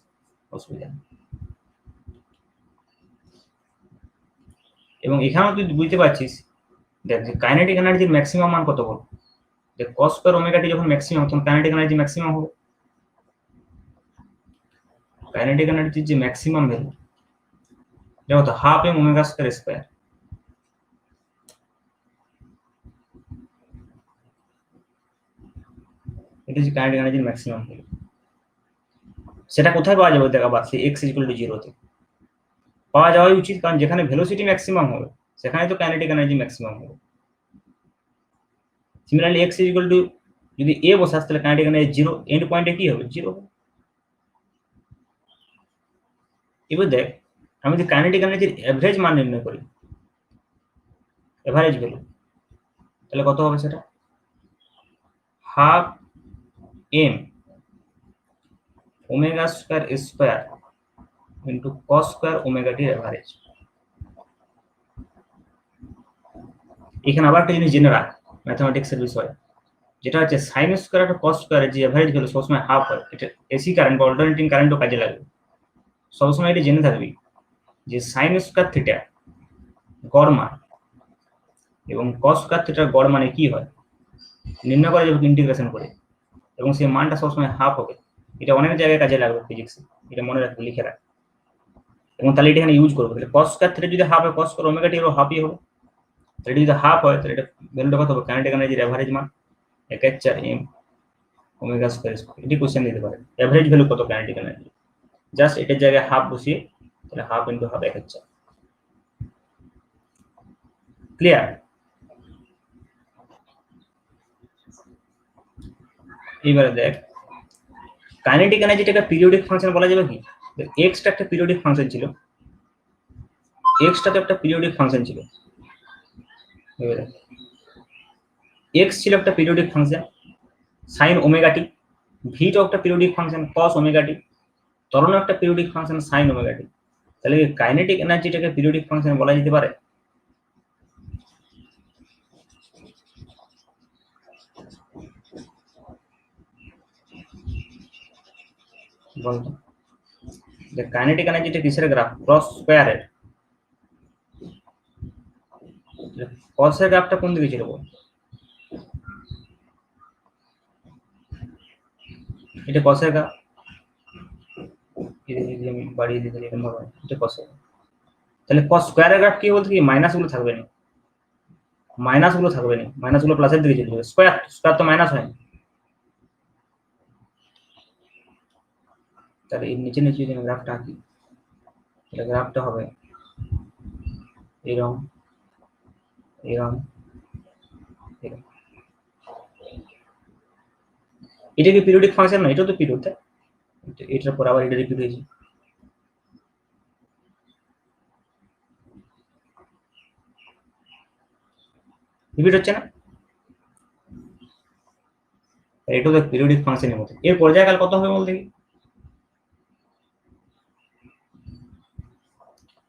অসুবিধা নেই। এবং এখানেও তুই বুঝতে পারছিস দেখ যে কাইনেটিক এনার্জির ম্যাক্সিমাম মান কত বল, যে cos স্কয়ার ওমেগা টি যখন ম্যাক্সিমাম তখন কাইনেটিক এনার্জি ম্যাক্সিমাম হবে, কাইনেটিক এনার্জির যে ম্যাক্সিমাম ভ্যালু এটা কত, half M omega square square. এটা হচ্ছে কাইনেটিক এনার্জির ম্যাক্সিমাম ভ্যালু। সেটা কোথায় পাওয়া যাবে দেখা পাচ্ছি x = 0 তে পাওয়া যাওয়াই উচিত, কারণ যেখানে ভেলোসিটি ম্যাক্সিমাম হবে সেখানে তো কাইনেটিক এনার্জি ম্যাক্সিমাম হবে। সিমিলারলি x = যদি a বসাস তাহলে কাইনেটিক এনার্জি 0, এন্ড পয়েন্টে কি হবে 0। এবার দেখ আমি যদি কাইনেটিক এনার্জির এভারেজ মান নির্ণয় করি, এভারেজ ভ্যালু, তাহলে কত হবে সেটা, half M omega square square into cos square omega T average. এখানে আবার একটা জিনিস জেনে রাখ ম্যাথমেটিক্সের বিষয়, যেটা হচ্ছে সাইন স্কয়ার আর কস স্কয়ারের যে এভারেজ ভ্যালু সবসময় হাফ হয়। এটা এসি কারেন্ট বা অল্টারনেটিং কারেন্টও কাজে লাগবে। সবসময় এটা জেনে থাকবি যে সাইন স্কয়ার থিটা গড় মান এবং কস স্কয়ার থিটার গড় মানে কি হয় নির্ণয় করা যাবে ইন্টিগ্রেশন করে, এবং সেই মানটা সবসময় হাফ হবে। এটা অনেক জায়গায় কাজে লাগবে ফিজিক্সে, এটা মনে রাখবে, লিখে রাখ। এবং তাহলে এটা এখানে ইউজ করবো। তাহলে কস স্কয়ার থিটা যদি হাফ হয়, কস স্কয়ার ওমেগা টি এরও হাফই হবে। তাহলে এটা যদি হাফ হয় তাহলে এটা ভ্যালুটা কত হবে, কাইনেটিক এনার্জির এভারেজ মান 1/4 এম ওমেগা স্কয়ার স্কয়ার। এটি কোশ্চেন দিতে পারে, এভারেজ ভ্যালু কত কাইনেটিক এনার্জি, জাস্ট এটার জায়গায় হাফ বসিয়ে তাহলে হাফ ইন্টু হাফ 1/4। ক্লিয়ার? এবারে দেখ কাইনেটিক এনার্জিটাকে পিরিয়ডিক ফাংশন বলা যাবে কি? এক্সটা একটা পিরিয়ডিক ফাংশন ছিল, এক্সটা তো একটা পিরিয়ডিক ফাংশন ছিল। এবারে এক্স ছিল একটা পিরিয়ডিক ফাংশন সাইন ওমেগা টি, ভিটাও একটা পিরিয়ডিক ফাংশন কস ওমেগা টি, ত্বরণও একটা periodic function sign omega T. তাহলে কাইনেটিক এনার্জিটাকে পিরিয়ডিক ফাংশন বলা যেতে পারে? বলতো যে কাইনেটিক এনার্জিটা কিসের গ্রাফ, ক্রস স্কয়ারের। কসের গ্রাফটা কোন দিকে ছিল বল, এটা কসের গ্রাফ, যদি আমি বাড়িয়ে দিতে এরকম ভাবে, এটা কসের। তাহলে কস স্কয়ারের গ্রাফ কি বলতে কি মাইনাস গুলো থাকবে না, মাইনাস গুলো থাকবে না, মাইনাস গুলো প্লাসের দিকে চলে যাবে। স্কয়ার স্কয়ার তো মাইনাস হয় না। তাহলে এর নিচে নিচে যদি গ্রাফটা আঁকি তাহলে গ্রাফটা হবে এরকম এরকম এরকম। এটা কি পিরিয়ডিক ফাংশন না, এটা তো পিরিয়ড, তাই এটার পর আবার এটা রিপিট হয়েছে। রিপিট হচ্ছে না, এটা তো পিরিয়ডিক ফাংশনের মতো। এর পর্যায়কাল কত হবে বলতে কি,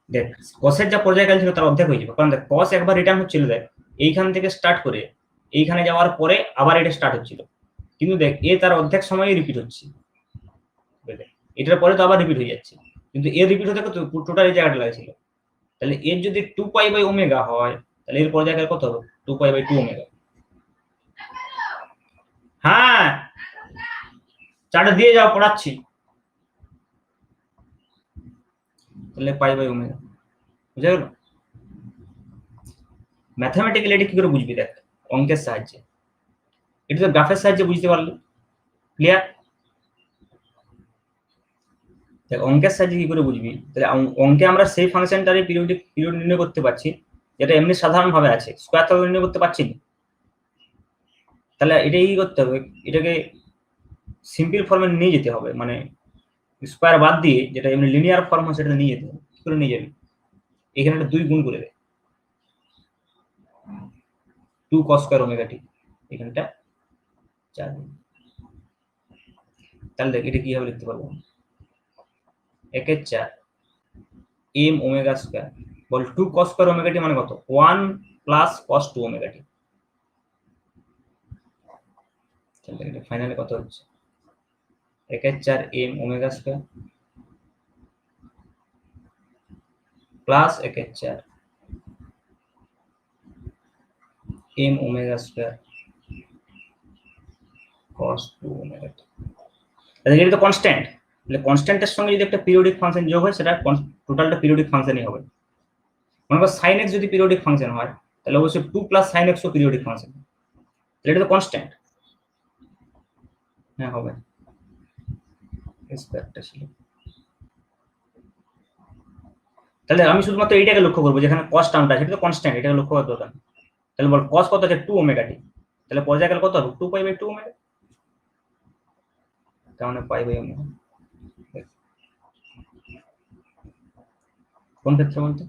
দেখ কসের যা পর্যায়কাল ছিল তার অর্ধেক হয়ে যাবে, কারণ দেখ কস একবার রিটার্ন হচ্ছিল, দেখ এইখান থেকে স্টার্ট করে এইখানে যাওয়ার পরে আবার এটা স্টার্ট হচ্ছিল, কিন্তু দেখ এ তার অর্ধেক সময় রিপিট হচ্ছে, এটার পরে তো আবার রিপিট হয়ে যাচ্ছে, কিন্তু এর রিপিট হতে টোটাল এই জায়গাটা লাগছিল। তাহলে এর যদি 2π/ω হয় তাহলে এর পর্যায়কাল কত হবে, 2π/2ω। হ্যাঁ চার্ট দিয়ে যাও, পড়াচ্ছি। তাহলে π/ω, বুঝা গেল? ম্যাথমেটিক্যালি এটা কি করে বুঝবি, দেখ অঙ্কের সাহায্যে, এটা তো গ্রাফের সাহায্যে বুঝতে পারলি। ক্লিয়ার? দেখ অঙ্কের সাহায্যে কি করে বুঝবি, তাহলে অঙ্কে আমরা সেই ফাংশনটারই পিরিয়ড নির্ণয় করতে পারছি যেটা এমনি সাধারণভাবে আছে, স্কয়ার তো নির্ণয় করতে পারছি না। তাহলে এটাই কি করতে হবে, এটাকে সিম্পল ফর্মে নিয়ে যেতে হবে, মানে স্কয়ার বাদ দিয়ে যেটা এমনি লিনিয়ার ফর্ম হয় সেটা নিয়ে যেতে হবে। কি করে নিয়ে যাবি, এখানে একটা 2 গুণ করে দে, 2 cos স্কয়ার ওমেগা টি, এখানটা 4 গুণ। তাহলে দেখ এটা কিভাবে লিখতে পারবো, 1/4 m ওমেগা স্কয়ার বল 2 cos স্কয়ার ওমেগা টি মানে কত, 1 প্লাস cos 2 ওমেগা টি। তাহলে এটা ফাইনালি কত হচ্ছে, 1/4 m omega square plus 1/4 m omega square cos 2 omega T. তাহলে এটা তো কনস্ট্যান্ট, তাহলে কনস্ট্যান্টের সঙ্গে যদি একটা পিরিয়ডিক ফাংশন যোগ হয় সেটা টোটালটা পিরিয়ডিক ফাংশনই হবে। মনে করো sin x যদি পিরিয়ডিক ফাংশন হয় তাহলে অবশ্যই 2 প্লাস sin x ও পিরিয়ডিক ফাংশন, তাহলে এটা তো কনস্ট্যান্ট। হ্যাঁ হবে, স্কয়ারটা ছিল। তাহলে আমি শুধুমাত্র এইটাকে লক্ষ্য করবো, যেখানে cos টার্মটা আছে এটা তো কনস্ট্যান্ট, এটাকে লক্ষ্য করার দরকার নেই। তাহলে বল cos কত আছে 2 ওমেগা টি, তাহলে পর্যায়কাল কত হবে 2 পাই বাই 2 ওমেগা, তার মানে পাই বাই ওমেগা। কোন ক্ষেত্রে বলতে?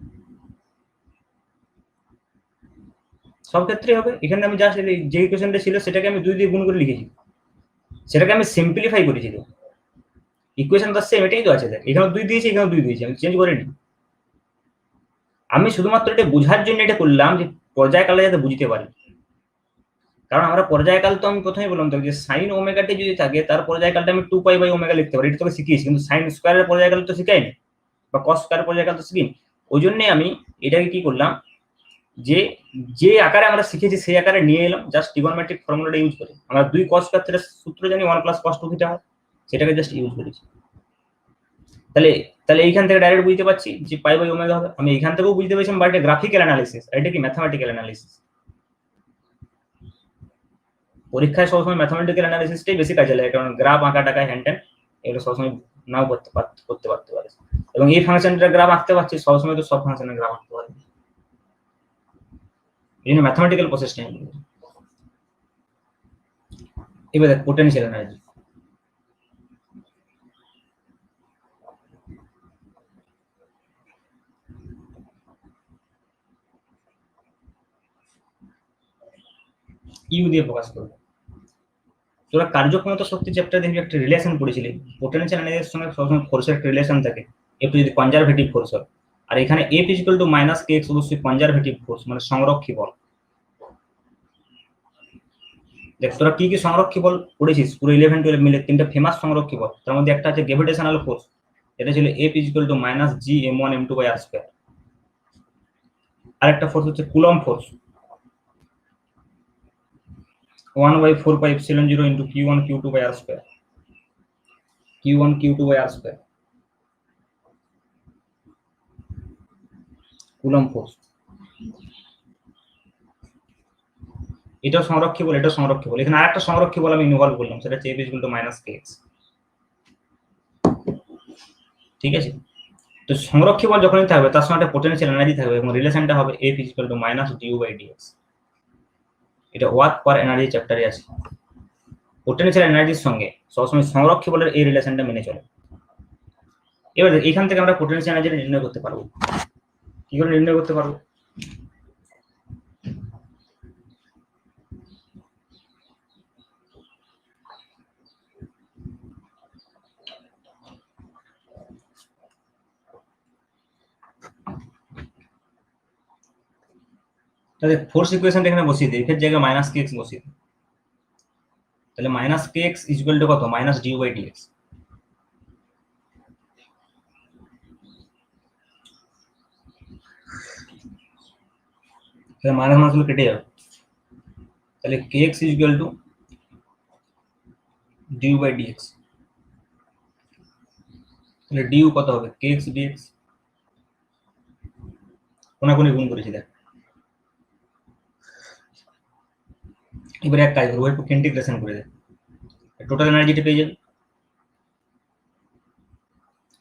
সব ক্ষেত্রেই হবে। এখানে আমি জাস্ট যে ইকুয়েশনটা ছিল সেটাকে আমি 2 দিয়ে গুণ করে লিখেছি, সেটাকে আমি সিম্পলিফাই করেছি। তো ইকুয়েশন তো সেম, এটাই তো আছে, দেখ এখানে 2 দিয়েছি এখানে 2 দিয়েছি, আমি চেঞ্জ করিনি। আমি শুধুমাত্র এটা বোঝার জন্য এটা করলাম যে পর্যায়কালে যাতে বুঝতে পারি। কারণ আমরা পর্যায়কাল তো আমি প্রথমেই বললাম তো যে সাইন ওমেগাটি যদি থাকে তার পর্যায়কালটা আমি 2 পাই বাই ওমেগা লিখতে পারি, এটা তোকে শিখিয়েছি, কিন্তু সাইন স্কয়ারের পর্যায়কাল তো শিখাইনি, বা কস স্কয়ারের পর্যায়কাল তো শিখিনি। ওই জন্য আমি এটাকে কি করলাম, যে যে আকারে আমরা শিখেছি সেই আকারে নিয়ে এলাম, জাস্ট ট্রিগোনোমেট্রিক ফর্মুলাটা ইউজ করে। আমরা 2 cos স্কয়ার থিটার সূত্র জানি 1 প্লাস cos 2 থিটা হয়, সেটাকে জাস্ট ইউজ করেছি। তাহলে তাহলে এইখান থেকে ডাইরেক্ট বুঝতে পারছি যে পাই বাই ওমেগা হবে। আমি এইখান থেকেও বুঝতে পেরেছিলাম, বাট এটা গ্রাফিক্যাল অ্যানালিসিস, এটা কি ম্যাথমেটিক্যাল অ্যানালিসিস। পরীক্ষায় সবসময় ম্যাথমেটিক্যাল অ্যানালিসিসটাই বেশি কাজে লাগে, কারণ গ্রাফ আঁকা টাকা হ্যান্ড এগুলো সবসময় নাও করতে পারতে পারে। এবং এই ফাংশনটার গ্রাফ আঁকতে পারছি, সবসময় তো সব ফাংশনের গ্রাফ আঁকতে পারি, এই জন্য ম্যাথমেটিক্যাল প্রসেসটা আমি বলি। এবার দেখ পোটেনশিয়াল এনার্জি। ইউ দিয়ে প্রকাশ করবে। তোরা কার্যক্ষমতা শক্তি চ্যাপ্টার দেখবি একটা রিলেশন পড়েছিলি, পোটেনশিয়াল এনার্জির সঙ্গে সবসময় ফোর্সের একটা রিলেশন থাকে, একটু যদি কনজারভেটিভ ফোর্স হয়। আর এখানে F equal to minus K x অবশ্যই কনজারভেটিভ ফোর্স, মানে সংরক্ষী বল। দেখ তোরা কি কি সংরক্ষী বল পড়েছিস পুরো 11-12 মিলে, তিনটা ফেমাস সংরক্ষী বল, তার মধ্যে একটা আছে গ্র্যাভিটেশনাল ফোর্স, এটা ছিল F equal to minus G m1 m2 by R square. আর একটা ফোর্স হচ্ছে Coulomb force, 1/4 pi epsilon 0 into q1 q2 by R square, q1 q2 by R square, Coulomb force. এটাও সংরক্ষী বল, এটাও সংরক্ষী বল। এখানে আরেকটা সংরক্ষী বল আমি ইনভলভ করলাম, সেটা হচ্ছে F equal to minus K x. ঠিক আছে, তো সংরক্ষী বল যখনই থাকবে তার সঙ্গে একটা পোটেনশিয়াল এনার্জি থাকবে, এবং রিলেশনটা হবে F equal to minus du by dx. এটা ওয়ার্ক পার এনার্জি চ্যাপ্টারে আছে। পোটেনশিয়াল এনার্জির সঙ্গে সবসময় সংরক্ষী বলের এই রিলেশনটা মেনে চলে। এবার এখান থেকে আমরা পোটেনশিয়াল এনার্জি নির্ণয় করতে পারবো। কি করে নির্ণয় করতে পারবো? তাহলে ফোর্স ইকুয়েশনটা এখানে বসিয়ে দিই, এর জায়গায় মাইনাস কে এক্স বসিয়ে দিই। তাহলে minus K X equal to কত, মাইনাস ডিউ বাই ডিএক্স। তাহলে মাইনাস মাইনাস গুলো কেটে যাবে, তাহলে K X equal to du by dx. তাহলে ডিউ কত হবে, কে এক্স ডিএক্স, কোনাকুনি গুণ করেছি দেখ। এবারে এক কাজ করবো, একটু ইন্টিগ্রেশন করে দেয়, টোটাল এনার্জিটা পেয়ে যাবে।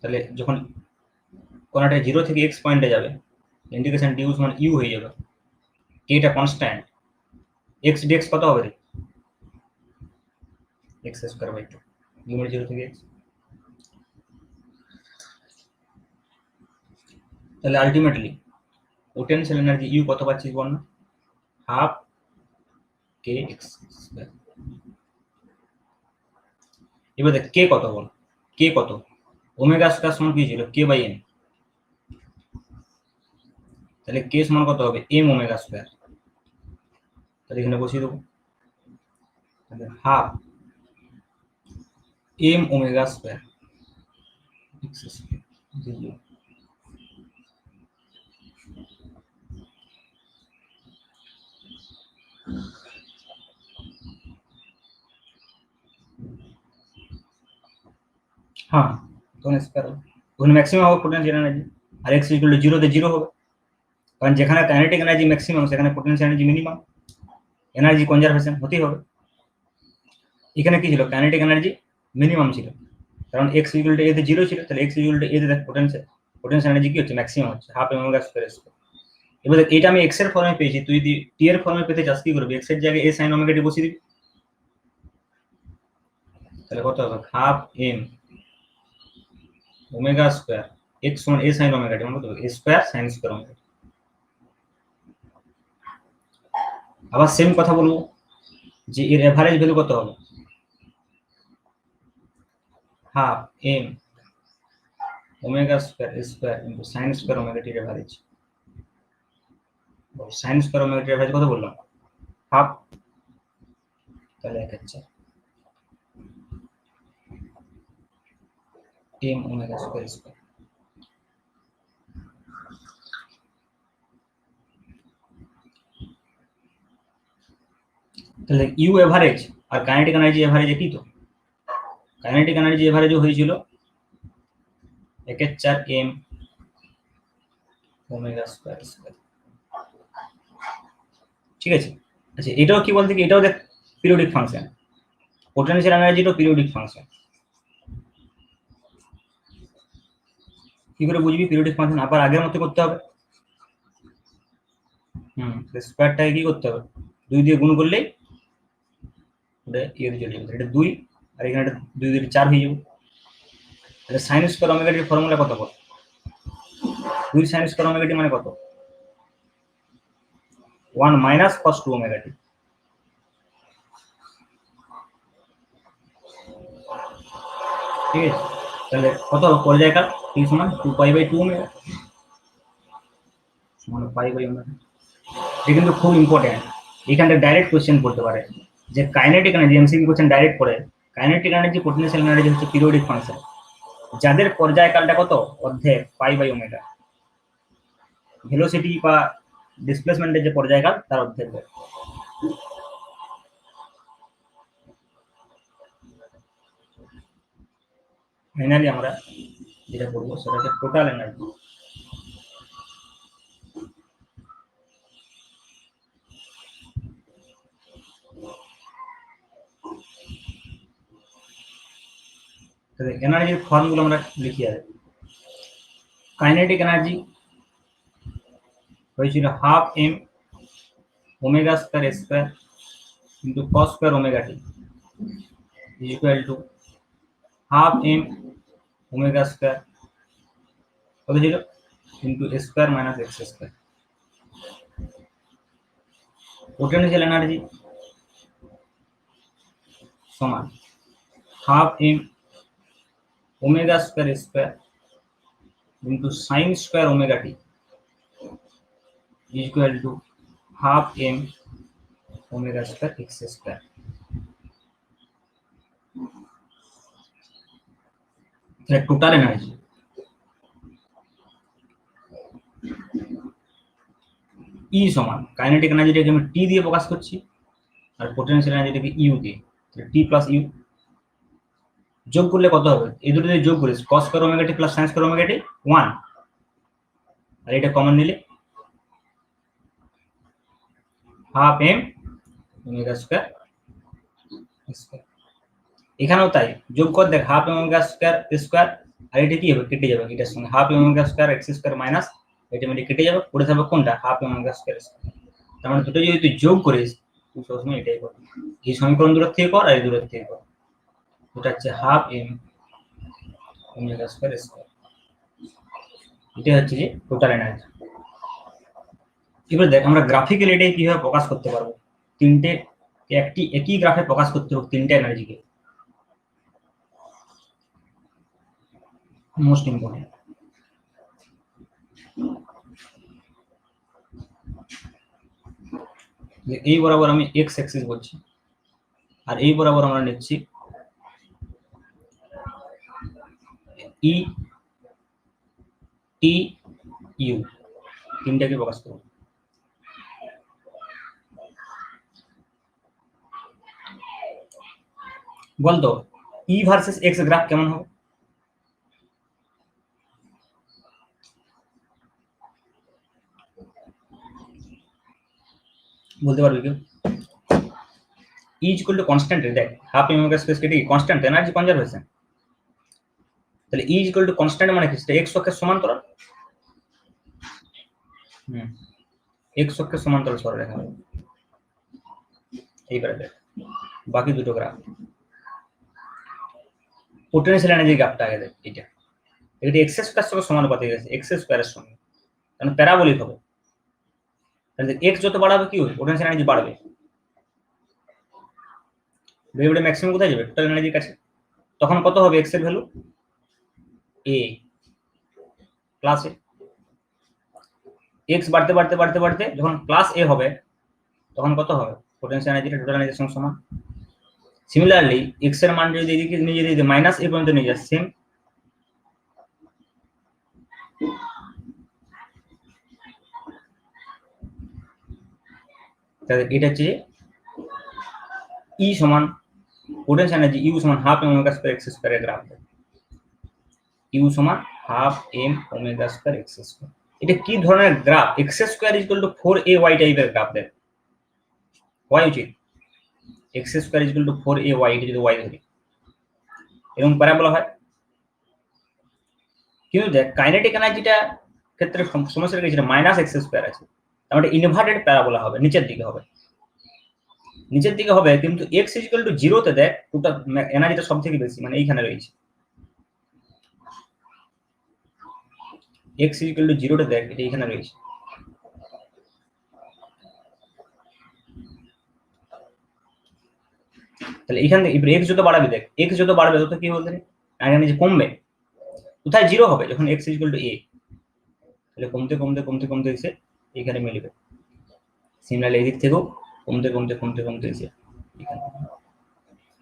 তাহলে যখন কোনাটা 0 থেকে এক্স পয়েন্টে যাবে, ইন্টিগ্রেশন ডিউ সমান ইউ হয়ে যাবে, কে এটা কনস্ট্যান্ট, এক্স ডিএক্স কত হবে রে, এক্স স্কয়ার বাই 2, লিমিট 0 থেকে এক্স। তাহলে আলটিমেটলি পোটেনশিয়াল এনার্জি ইউ কত পাচ্ছিস বল না, হাফ কে এক্স স্কয়ার। এবার দেখ কে কত বল, কে কত, ওমেগা স্কয়ার সমান কি ছিল, কে বাই এন। তাহলে কে সমান কত হবে, এম ওমেগা স্কয়ার। তাহলে এখানে বসিয়ে দেবো, তাহলে half M omega square x square. हाँ তখন স্কয়ার হবে, ওখানে ম্যাক্সিমাম হবে পোটেনশিয়াল এনার্জি, আর x ইকুয়াল টু 0 তে 0 হবে, কারণ যেখানে কাইনেটিক এনার্জি ম্যাক্সিমাম সেখানে potential energy minimum, energy conservation হতেই হবে। এখানে কি ছিল, কাইনেটিক এনার্জি মিনিমাম ছিল, কারণ x ইকুয়াল টু a তে 0 ছিল, তাহলে x ইকুয়াল টু a তে পোটেনশিয়াল এনার্জি কি হচ্ছে, ম্যাক্সিমাম হচ্ছে, হাফ ওমেগা স্কয়ার স্কয়ার। এবার এটা আমি x এর ফর্মে পেয়েছি, তুই যদি t এর ফর্মে পেতে চাস কি করবি, x এর জায়গায় a sin ওমেগা t বসিয়ে দিবি, তাহলে কত হবে, half m omega square x সমান a sin ওমেগা t, মানে কত হবে, a square sin square omega. আবার সেম কথা বলবো যে এর এভারেজ ভ্যালু কত হবে, half m omega square square into sin square omega t এর average. sin square omega t এর এভারেজ কত বললাম, হাফ, তাহলে এক হচ্ছে m ওমেগা স্কয়ার স্কয়ার। তাহলে ইউ এভারেজ আর কাইনেটিক এনার্জি এভারেজ একই তো, কাইনেটিক এনার্জি এভারেজও হয়েছিল 1/4 m ওমেগা স্কয়ার স্কয়ার, ঠিক আছে। আচ্ছা এটাও কি বলতে কি, এটাও দেখ পিরিয়ডিক ফাংশন, পোটেনশিয়াল এনার্জিটাও পিরিয়ডিক ফাংশন। কি করে বুঝবি পিরিয়ডিক ফাংশন, আবার আগের মতো করতে হবে, স্কয়ারটাকে কি করতে হবে, 2 দিয়ে গুণ করলেই ওটা ইয়ে চলে যাবে, এটা 2 আর এখানে এটা 2 দিয়ে 4 হয়ে যাবে। তাহলে sin স্কয়ার ওমেগা টির ফর্মুলা কত বল, 2 sin স্কয়ার ওমেগা টি মানে কত, 1 মাইনাস cos 2 ওমেগা টি, ঠিক আছে। তাহলে কত হবে পর্যায়কাল, t সমান 2π/2 ওমেগা সমান পাই/ওমেগা। এটা কিন্তু খুব ইম্পর্টেন্ট, এখানটা ডাইরেক্ট কোশ্চেন করতে পারে যে kinetic energy, MCQ question direct করে, কাইনেটিক এনার্জি পোটেনশিয়াল এনার্জি হচ্ছে পিরিয়ডিক ফাংশন, যাদের পর্যায়কালটা কত, অর্ধেক পাই/ওমেগা, ভেলোসিটি বা ডিসপ্লেসমেন্টের যে পর্যায়কাল তার অর্ধেক। ফাইনালি আমরা যেটা করবো সেটা হচ্ছে টোটাল এনার্জি। এনার্জির ফর্মগুলো আমরা লিখি আর, কাইনেটিক এনার্জি হয়েছিল half m omega square square into cos square omega T equal to half m omega square কত ছিল, into square minus x square. Potential energy সমান half m omega square square into sine square omega T equal to half m omega square x square. Total energy E সমান kinetic এনার্জিটাকে আমি টি দিয়ে প্রকাশ করছি আর potential এনার্জিটাকে you দিয়ে, টি plus you যোগ করলে কত হবে, এই দুটো দিয়ে যোগ করিস cos square omega T plus sin square omega টি 1, আর এটা কমন নিলে half m omega square square. এখানেও তাই, যোগ কর দেখ, হাফ ওমেগা স্কয়ার স্কয়ার আর এটা কি হবে, কেটে যাবে, এটার সঙ্গে half omega square x square minus এটা মানে কেটে যাবে, পড়ে থাকবে কোনটা, হাফ ওমেগা স্কয়ার স্কয়ার। তার মানে দুটো যদি তুই যোগ করিস তুই সবসময় এটাই করবি, এই সমীকরণ দূরের থেকে কর আর এই দূরের থেকে কর, এটা হচ্ছে half m omega square square, এটা হচ্ছে যে টোটাল এনার্জি। এবার দেখ আমরা গ্রাফিক্যালি এটাই কিভাবে প্রকাশ করতে পারবো, তিনটে একই গ্রাফে প্রকাশ করতে হবে তিনটে এনার্জিকে, মোস্ট ইম্পর্টেন্ট। এই বরাবর আমি এক্স অ্যাক্সিস বলছি আর এই বরাবর আমরা নিচ্ছি ই টি ইউ, তিনটাকে প্রকাশ করব। বলতো ই ভার্সেস এক্স গ্রাফ কেমন হবে, বলতে পারবে কেউ? E ইকুয়াল টু কনস্ট্যান্ট, দেখ হাফ ওমেগা স্কয়ার কেটে কনস্ট্যান্ট এনার্জি কনজারভেশন। তাহলে E ইকুয়াল টু কনস্ট্যান্ট মানে কি? সেটা x অক্ষের সমান্তরাল। x অক্ষের সমান্তরাল সরলরেখা হবে। এইবারে দেখ বাকি দুটো গ্রাফ। পোটেনশিয়াল এনার্জি গ্রাফটা আগে দেখ। এটা x স্কয়ার সঙ্গে সমানুপাতিক আছে, x স্কয়ারের সঙ্গে, কারণ প্যারাবোলিক হবে। তাহলে x যত বাড়াবে কি হবে? পোটেনশিয়াল এনার্জি বাড়বে। ভেরিয়েবল ম্যাক্সিমাম কোথায় যাবে? টোটাল এনার্জির কাছে। তখন কত হবে x এর value? a plus a। x বাড়তে বাড়তে বাড়তে বাড়তে যখন প্লাস a হবে তখন কত হবে? পোটেনশিয়াল এনার্জিটা টোটাল এনার্জির সঙ্গে সমান। সিমিলারলি x এর মান যদি এদিকে নিয়ে যেতে মাইনাস a পর্যন্ত নিয়ে যায়, সেম। তাহলে এটা হচ্ছে E সমান পোটেনশিয়াল এনার্জি U সমান half M omega square x square এর গ্রাফ। U সমান half M omega square x square. এটা কি ধরনের graph? X square equal to 4ay টাইপের গ্রাফ দেখ। y উচিত x square equal to 4ay, এটা যদি y ধরি এরকম প্যারাবোলা হয়। কিন্তু দেখ কাইনেটিক এনার্জিটা ক্ষেত্রে সমস্যা কি, যেটা মাইনাস এক্স স্কয়ার আছে, তার মানে ইনভার্টেড প্যারাবোলা হবে, নিচের দিকে হবে। নিচের দিকে হবে কিন্তু x ইকুয়াল টু 0 তে দেখ টোটাল এনার্জিটা সব থেকে বেশি, মানে এইখানে রয়েছে। x ইকুয়াল টু 0 তে দেখ এটা এইখানে রয়েছে। তাহলে এইখান থেকে x যত বাড়াবে দেখ, x যত বাড়বে তত কি বলতে এনার্জি কমবে। কোথায় 0 হবে? যখন x ইকুয়াল টু a। তাহলে কমতে কমতে কমতে কমতে এসে এখানে মিলবে। সিমিলারলি এদিক থেকেও কমতে কমতে কমতে কমতে এসে এখানে।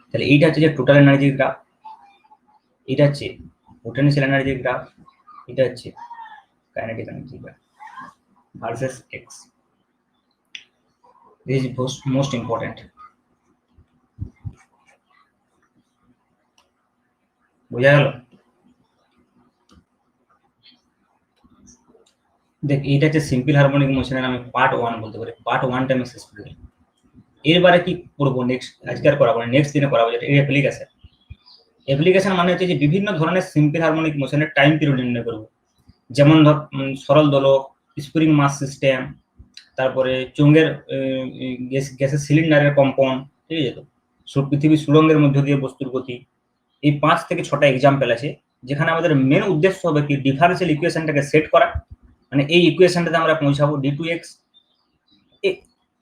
তাহলে এইটা হচ্ছে যে টোটাল এনার্জির গ্রাফ, এটা হচ্ছে পোটেনশিয়াল এনার্জির গ্রাফ, এটা হচ্ছে কাইনেটিক এনার্জির graph versus x। This is most important. বোঝা গেল? দেখ এইটা হচ্ছে সিম্পল হারমোনিক মোশনের আমি পার্ট 1 বলতে পারি। পার্ট 1টা আমি শেষ করে দিলাম। এরবারে কি করবো নেক্সট, আজকে আর করাবো না, নেক্সট দিনে করাবো, যেটা অ্যাপ্লিকেশন। অ্যাপ্লিকেশন মানে হচ্ছে যে বিভিন্ন ধরনের সিম্পল হারমোনিক মোশনের টাইম পিরিয়ড নির্ণয় করবো। যেমন ধর সরল দোলক, স্প্রিং মাস সিস্টেম, তারপরে চুঙ্গের গ্যাসের সিলিন্ডারের কম্পন, ঠিক আছে? তো পৃথিবীর সুড়ঙ্গের মধ্য দিয়ে বস্তুর গতি। এই 5 থেকে 6টা এক্সাম্পল আছে যেখানে আমাদের মেন উদ্দেশ্য হবে কি ডিফারেন্সিয়াল ইকুয়েশনটাকে সেট করা, মানে এই ইকুয়েশনটাতে আমরা পৌঁছাবো d2x,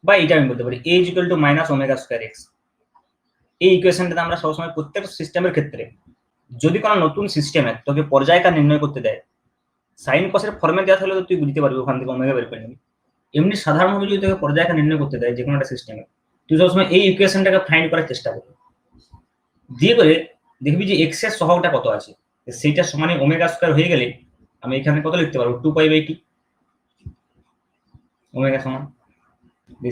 বা এটা আমি বলতে পারি a equal to minus omega square x। এই ইকুয়েশনটাতে আমরা সবসময় প্রত্যেক সিস্টেমের ক্ষেত্রে যদি কোনো নতুন সিস্টেমে তোকে পর্যায়কাল নির্ণয় করতে দেয়, সাইন কসের ফর্মে দেওয়া থাকলে তো তুই বুঝতে পারবি, ওখান থেকে ওমেগা বের করে নিবি। এমনি সাধারণভাবে যদি তোকে পর্যায়কাল নির্ণয় করতে দেয় যে কোনো একটা সিস্টেমে, তুই সবসময় এই ইকুয়েশনটাকে ফাইন্ড করার চেষ্টা করবি। দিয়ে করে দেখবি যে এক্স এর সহগটা কত আছে, সেইটা সমানে ওমেগা স্কয়ার হয়ে গেলে আমি এখানে কত লিখতে পারবো? 2π/t ওমেগা সমান।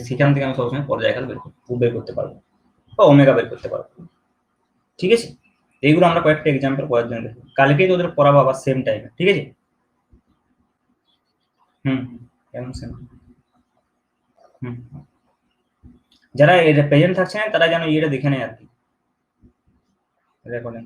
সেখান থেকে আমি সবসময় পর্যায়কাল বের করতে পারবো বা ওমেগা বের করতে পারবো। ঠিক আছে? এইগুলো আমরা কয়েকটা এক্সাম্পল পরের দিন দেখবো। কালকেই তোদের পড়াবো আবার সেম টাইমে, ঠিক আছে? কেমন সেম। যারা এটা প্রেজেন্ট থাকছে না তারা যেন এটা দেখে নেয় আর কি, রেকর্ডিং।